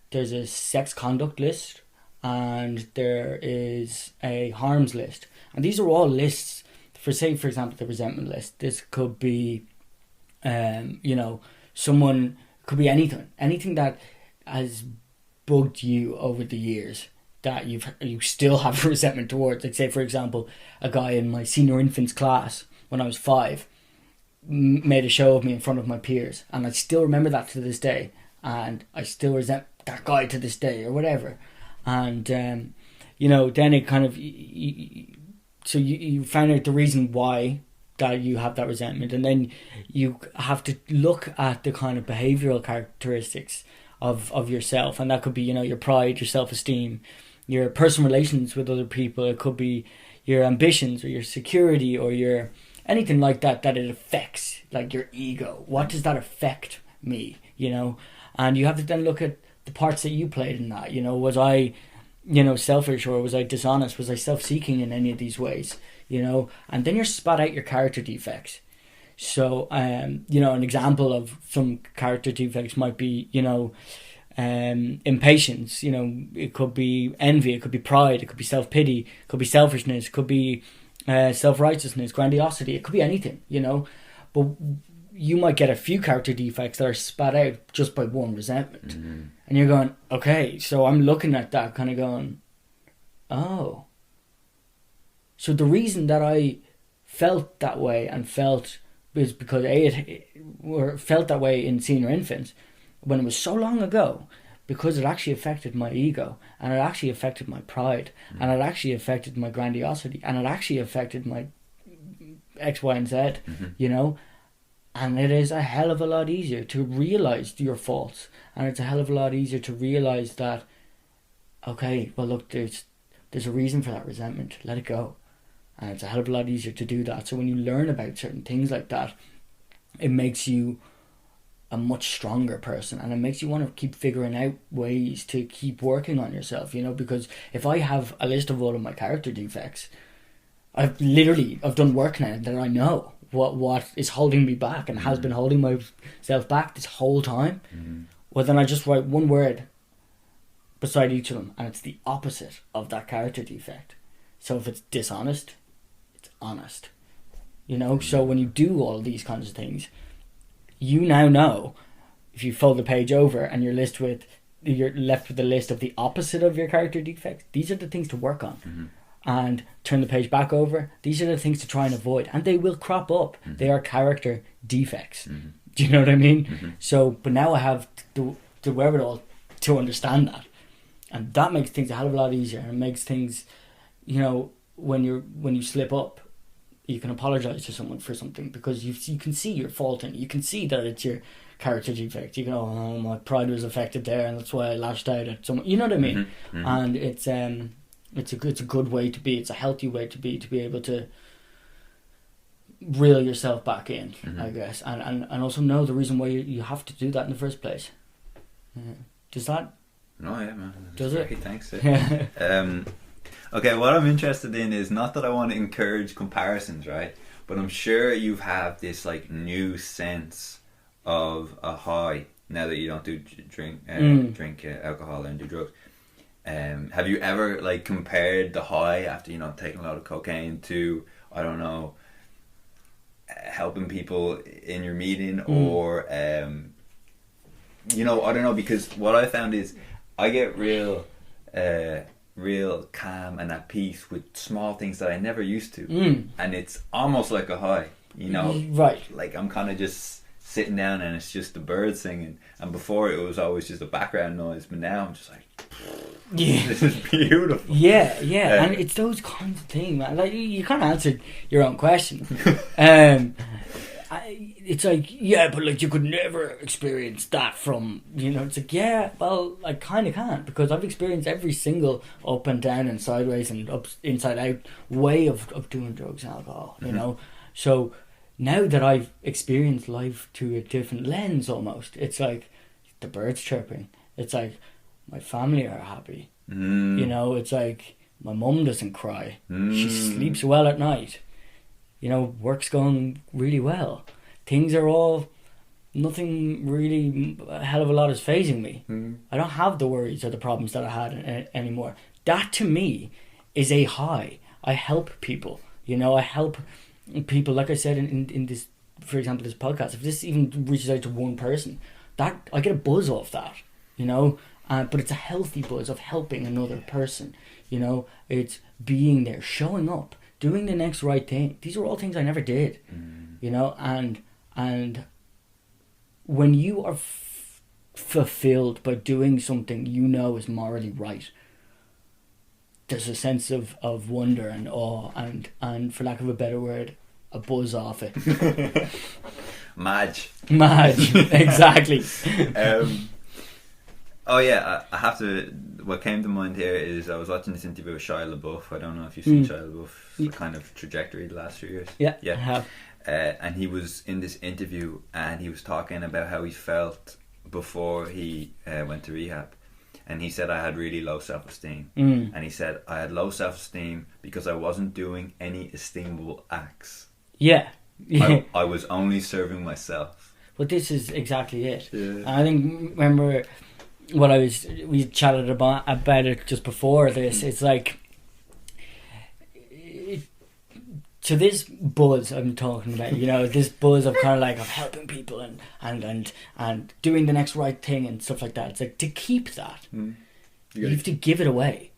there's a sex conduct list, and there is a harms list. And these are all lists for, say, for example, the resentment list. This could be, someone, could be anything that has bugged you over the years that you still have resentment towards. Like, say, for example, a guy in my senior infants class when I was 5 made a show of me in front of my peers, and I still remember that to this day, and I still resent that guy to this day, or whatever. And then it kind of so you find out the reason why that you have that resentment, and then you have to look at the kind of behavioral characteristics of yourself, and that could be your pride, your self-esteem, your personal relations with other people. It could be your ambitions or your security or your anything like that it affects, like your ego. What does that affect me? And you have to then look at the parts that you played in that. Was I selfish, or was I dishonest? Was I self-seeking in any of these ways? And then you're spat out your character defects. So an example of some character defects might be impatience. It could be envy, it could be pride, it could be self-pity, it could be selfishness, it could be self-righteousness, grandiosity. It could be anything. But you might get a few character defects that are spat out just by one resentment. And you're going, okay, so I'm looking at that kind of going, oh, so the reason that I felt that way and felt is because felt that way in senior infants when it was so long ago, because it actually affected my ego, and it actually affected my pride, and it actually affected my grandiosity, and it actually affected my X, Y, and Z, And it is a hell of a lot easier to realise your faults, and it's a hell of a lot easier to realise that, okay, well look, there's a reason for that resentment, let it go. And it's a hell of a lot easier to do that. So when you learn about certain things like that, it makes you a much stronger person, and it makes you want to keep figuring out ways to keep working on yourself, because if I have a list of all of my character defects, I've done work now that I know what is holding me back and has been holding myself back this whole time. Well, then I just write one word beside each of them, and it's the opposite of that character defect. So if it's dishonest, it's honest. So when you do all these kinds of things, you now know, if you fold the page over and you're left with a list of the opposite of your character defects, these are the things to work on. And turn the page back over, these are the things to try and avoid, and they will crop up. They are character defects. Do you know what I mean? So, but now I have the wherewithal to understand that, and that makes things a hell of a lot easier. And it makes things, when you slip up, you can apologize to someone for something, because you can see you're faulting. You can see that it's your character defect. You go, oh, my pride was affected there, and that's why I lashed out at someone. You know what I mean? And it's a good way to be. It's a healthy way to be able to reel yourself back in, I guess, and also know the reason why you have to do that in the first place. Does that? No, yeah, man. Does it? Thanks. Okay, what I'm interested in is not that I want to encourage comparisons, right? But I'm sure you have this like new sense of a high now that you don't drink alcohol and do drugs. Have you ever like compared the high after taking a lot of cocaine to, I don't know, helping people in your meeting, or I don't know, because what I found is I get real calm and at peace with small things that I never used to, and it's almost like a high, right? Like I'm kind of just sitting down and it's just the birds singing, and before it was always just a background noise, but now I'm just like, yeah, this is beautiful. Yeah, and it's those kinds of things, man. Like you kind of answered your own question, and it's like, yeah, but like you could never experience that from, it's like, yeah, well, I kind of can't, because I've experienced every single up and down and sideways and up, inside out way of doing drugs and alcohol, so now that I've experienced life through a different lens almost, it's like the birds chirping, it's like my family are happy, it's like my mum doesn't cry, she sleeps well at night, work's going really well, things are all, nothing really, a hell of a lot is phasing me. I don't have the worries or the problems that I had anymore. That to me is a high. I help people, I help people, like I said in this, for example, this podcast. If this even reaches out to one person, that I get a buzz off that, but it's a healthy buzz of helping another person. It's being there, showing up, doing the next right thing. These are all things I never did, and when you are fulfilled by doing something is morally right, there's a sense of wonder and awe and for lack of a better word, a buzz off it. Madge, exactly. Oh yeah, I have to. What came to mind here is I was watching this interview with Shia LaBeouf. I don't know if you've seen Shia LaBeouf's kind of trajectory the last few years. Yeah, I have. And he was in this interview and he was talking about how he felt before he went to rehab. And he said, I had really low self-esteem. And he said, I had low self-esteem because I wasn't doing any esteemable acts. Yeah. I was only serving myself. But this is exactly it. Yeah. And I think, remember we chatted about it just before this. It's like, so this buzz I'm talking about, this buzz of kind of like of helping people and doing the next right thing and stuff like that. It's like, to keep that, you have to give it away,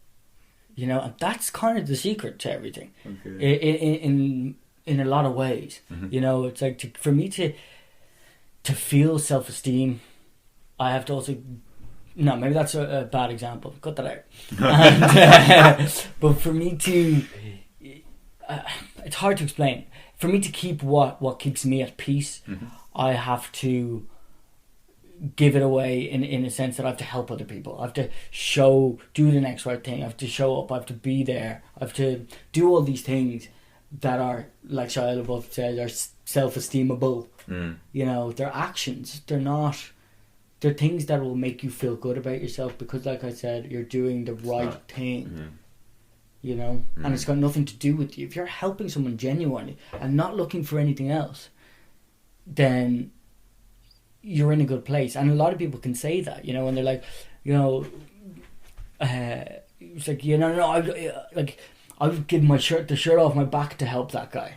and that's kind of the secret to everything. In a lot of ways, it's like for me to feel self-esteem, I have to also. No, maybe that's a bad example. Cut that out. And, but for me to, it's hard to explain. For me to keep what keeps me at peace, I have to give it away in a sense that I have to help other people. I have to do the next right thing. I have to show up. I have to be there. I have to do all these things that are, like Shia LaBeouf says, are self-esteemable. They're actions. They're not. They're things that will make you feel good about yourself because, like I said, you're doing the right thing. And it's got nothing to do with you. If you're helping someone genuinely and not looking for anything else, then you're in a good place. And a lot of people can say that, and they're like, it's like, I would give the shirt off my back to help that guy.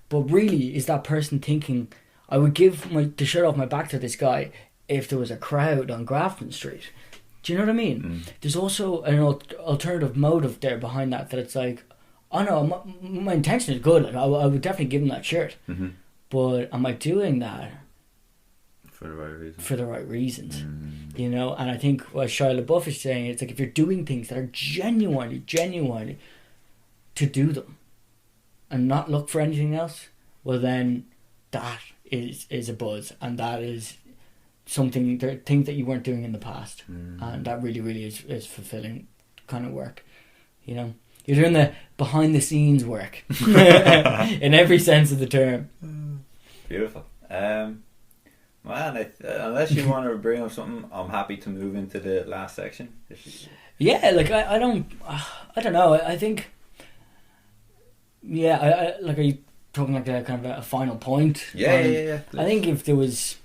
But really, is that person thinking, I would give the shirt off my back to this guy if there was a crowd on Grafton Street? Do you know what I mean? There's also an alternative motive there behind that it's like, oh no, my intention is good. Like, I would definitely give him that shirt. But am I doing that for the right reasons? For the right reasons. And I think what Shia LaBeouf is saying, it's like if you're doing things that are genuinely to do them and not look for anything else, well then that is a buzz, and that is something, things that you weren't doing in the past, and that really is fulfilling kind of work. You're doing the behind the scenes work in every sense of the term. Beautiful. Man, unless you want to bring up something, I'm happy to move into the last section. Yeah, like I don't know. I think, I like, are you talking like a kind of a final point? Yeah. I think if there was,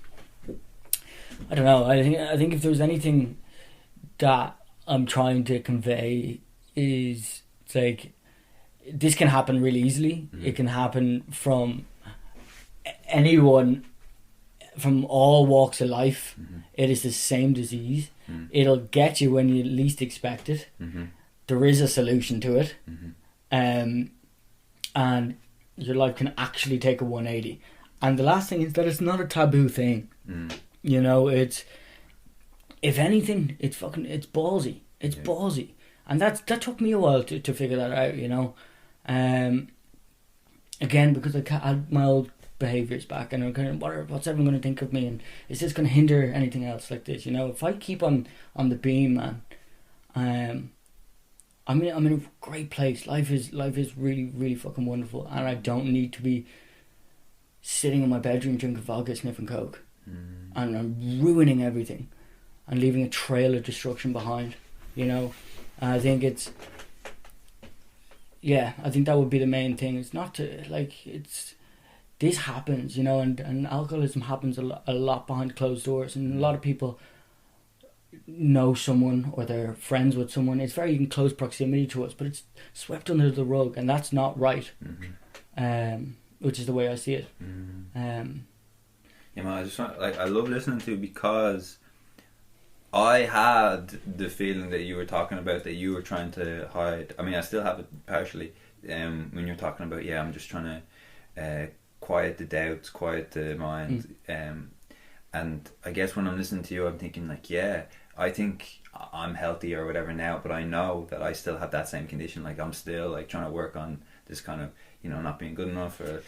I don't know. I think if there was anything that I'm trying to convey, is it's like this can happen really easily. It can happen from anyone, from all walks of life. It is the same disease. It'll get you when you least expect it. There is a solution to it, and your life can actually take a 180. And the last thing is that it's not a taboo thing. It's, if anything, it's ballsy. It's ballsy, and that took me a while to figure that out. Again, because I had my old behaviours back, and I'm kind of, what's everyone going to think of me, and is this going to hinder anything else like this? You know, if I keep on the beam, man, I'm in a great place. Life is really, really fucking wonderful, and I don't need to be sitting in my bedroom drinking vodka, sniffing coke, and I'm ruining everything and leaving a trail of destruction behind. You know, and I think I think that would be the main thing. It's not to, like, this happens, you know, and alcoholism happens a lot behind closed doors, and a lot of people know someone or they're friends with someone. It's very in close proximity to us, but it's swept under the rug, and that's not right. Which is the way I see it. You know, I love listening to you, because I had the feeling that you were talking about, that you were trying to hide. I mean, I still have it partially. When you're talking about, I'm just trying to quiet the doubts, quiet the mind. And I guess when I'm listening to you, I'm thinking like, I think I'm healthy or whatever now, but I know that I still have that same condition. Like, I'm still like trying to work on this kind of, you know, not being good enough, or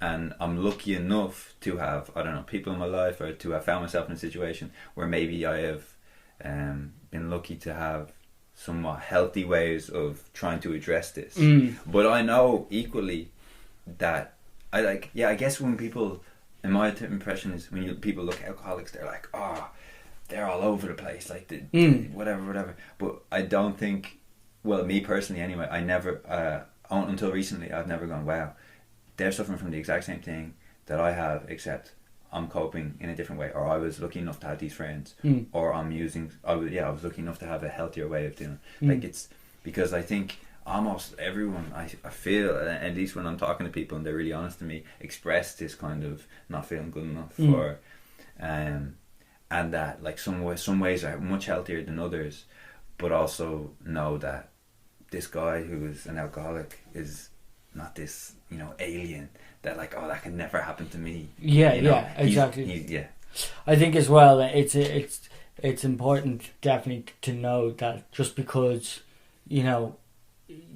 and I'm lucky enough to have, I don't know, people in my life, or to have found myself in a situation where maybe I have been lucky to have somewhat healthy ways of trying to address this. But I know equally that I guess when people, in my impression is, when people look at alcoholics, they're like, they're all over the place, like whatever. But I don't think, well, me personally anyway, I never until recently, I've never gone, wow, they're suffering from the exact same thing that I have, except I'm coping in a different way, or I was lucky enough to have these friends, or I was lucky enough to have a healthier way of doing it. Like, it's because I think almost everyone, I feel, at least when I'm talking to people and they're really honest to me, express this kind of not feeling good enough, or and that, like, some ways are much healthier than others, but also know that this guy who is an alcoholic is not this, you know, alien that, like, that can never happen to me. Exactly. I think as well, it's important definitely to know that just because, you know,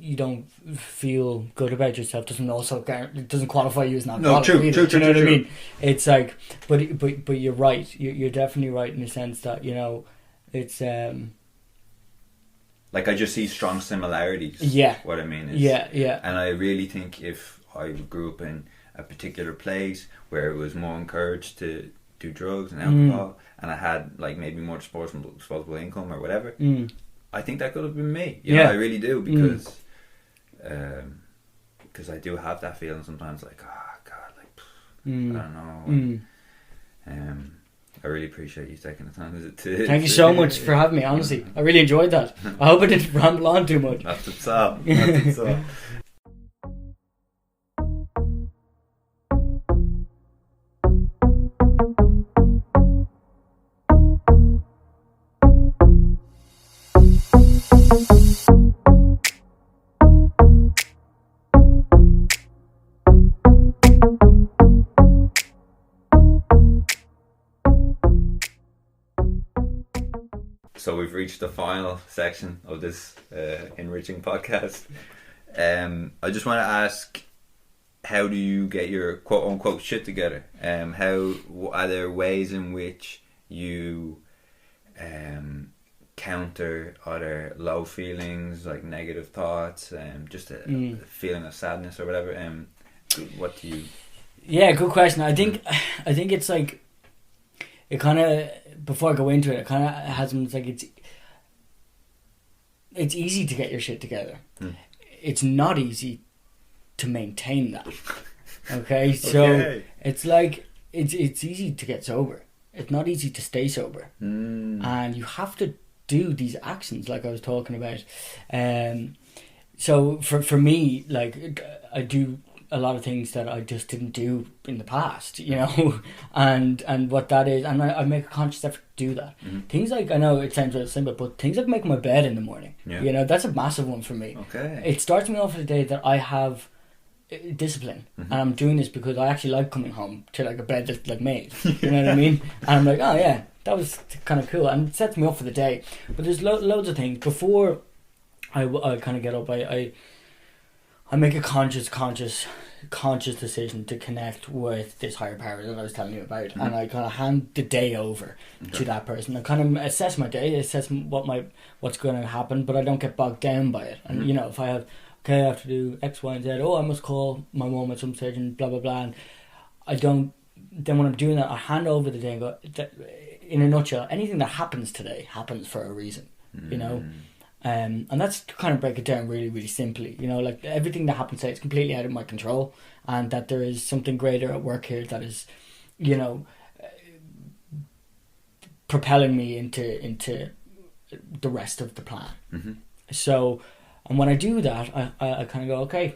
you don't feel good about yourself it doesn't qualify you as an alcoholic. True. You know what I mean? It's like, but you're right. You're definitely right in the sense that, you know, it's like, I just see strong similarities. What I mean is, and I really think if I grew up in a particular place where it was more encouraged to do drugs and alcohol, and I had, like, maybe more disposable income or whatever, I think that could have been me. You know, I really do, because I do have that feeling sometimes, like, God, like, I don't know. I really appreciate you taking the time to Thank you so much for having me, honestly. I really enjoyed that. I hope I didn't ramble on too much. That's what's up. So we've reached the final section of this enriching podcast. I just want to ask, how do you get your quote unquote shit together? How are there ways in which you counter other low feelings, like negative thoughts, just a feeling of sadness or whatever? What do you? Yeah, good question. I think it's like, it kind of, before I go into it kind of has, it's like, it's easy to get your shit together. It's not easy to maintain that. Okay, so it's like, it's easy to get sober. It's not easy to stay sober, and you have to do these actions like I was talking about. So for me, like, I do a lot of things that I just didn't do in the past, you know, and what that is, and I make a conscious effort to do that. Things like, I know it sounds really simple, but things like making my bed in the morning, you know, that's a massive one for me. It starts me off for the day that I have discipline, and I'm doing this because I actually like coming home to, like, a bed that's, like, made, you know what I mean, and I'm like, oh yeah, that was kind of cool, and it sets me up for the day. But there's loads of things before I kind of get up. I make a conscious conscious decision to connect with this higher power that I was telling you about, and I kind of hand the day over to that person. I kind of assess my day, assess what's going to happen, but I don't get bogged down by it. And you know, if I have I have to do X, Y, and Z. I must call my mum at some stage and blah blah blah. And I don't. Then when I'm doing that, I hand over the day and go. In a nutshell, anything that happens today happens for a reason. You know. And that's to kind of break it down really, really simply. You know, like everything that happens today is completely out of my control, and that there is something greater at work here that is, you know, propelling me into the rest of the plan. So, and when I do that, I kind of go, okay.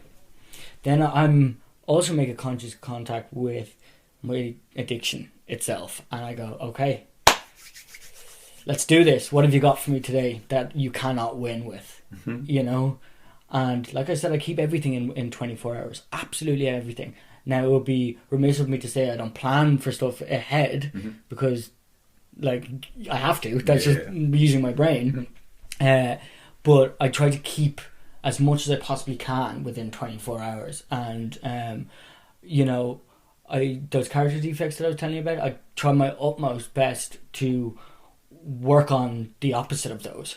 Then I'm also make a conscious contact with my addiction itself, and I go, okay. Let's do this. What have you got for me today that you cannot win with? You know? And like I said, I keep everything in 24 hours. Absolutely everything. Now, it would be remiss of me to say I don't plan for stuff ahead because, like, I have to. That's just using my brain. But I try to keep as much as I possibly can within 24 hours. And, you know, those character defects that I was telling you about, I try my utmost best to work on the opposite of those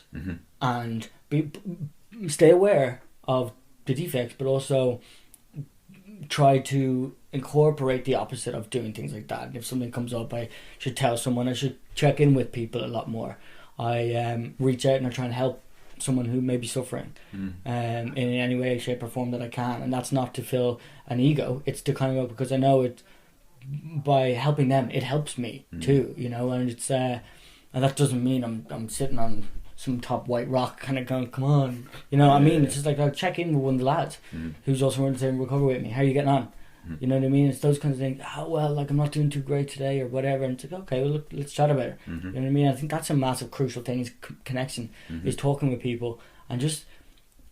and stay aware of the defects, but also try to incorporate the opposite of doing things like that. And if something comes up, I should tell someone. I should check in with people a lot more. I reach out and I try and help someone who may be suffering in any way, shape or form that I can. And that's not to fill an ego. It's to kind of go, because I know it, by helping them, it helps me too, you know. And it's and that doesn't mean I'm sitting on some top white rock kind of going, come on. You know what I mean? It's just like I'll check in with one of the lads who's also in the same recovery with me. How are you getting on? You know what I mean? It's those kinds of things. Oh, well, like I'm not doing too great today or whatever. And it's like, okay, well, look, let's chat about it. You know what I mean? I think that's a massive, crucial thing is connection, is talking with people and just,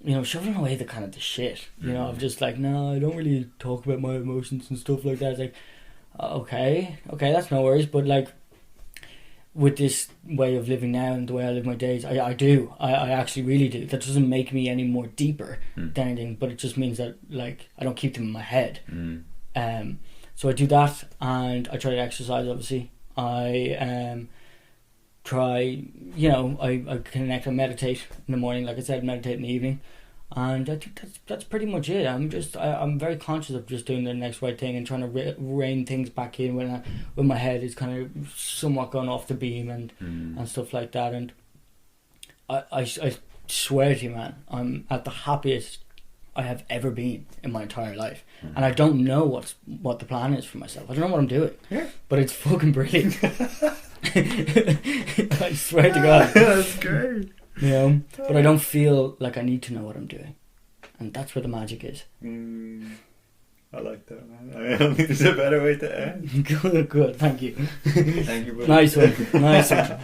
you know, shoving away the kind of the shit. You know, of just like, no, I don't really talk about my emotions and stuff like that. It's like, okay, that's no worries. But like, with this way of living now and the way I live my days, I do. I actually really do. That doesn't make me any more deeper than anything, but it just means that, like, I don't keep them in my head. So I do that, and I try to exercise, obviously. I try, you know, I connect, I meditate in the morning, like I said, meditate in the evening. And I think that's pretty much it. I'm very conscious of just doing the next right thing and trying to rein things back in when my head is kind of somewhat gone off the beam and stuff like that. And I swear to you, man, I'm at the happiest I have ever been in my entire life, and I don't know what the plan is for myself. I don't know what I'm doing, but it's fucking brilliant. I swear to God, that's great. You know, but I don't feel like I need to know what I'm doing, and that's where the magic is. I like that, man. I don't think there's a better way to end. Good, thank you. Thank you, buddy. Nice one.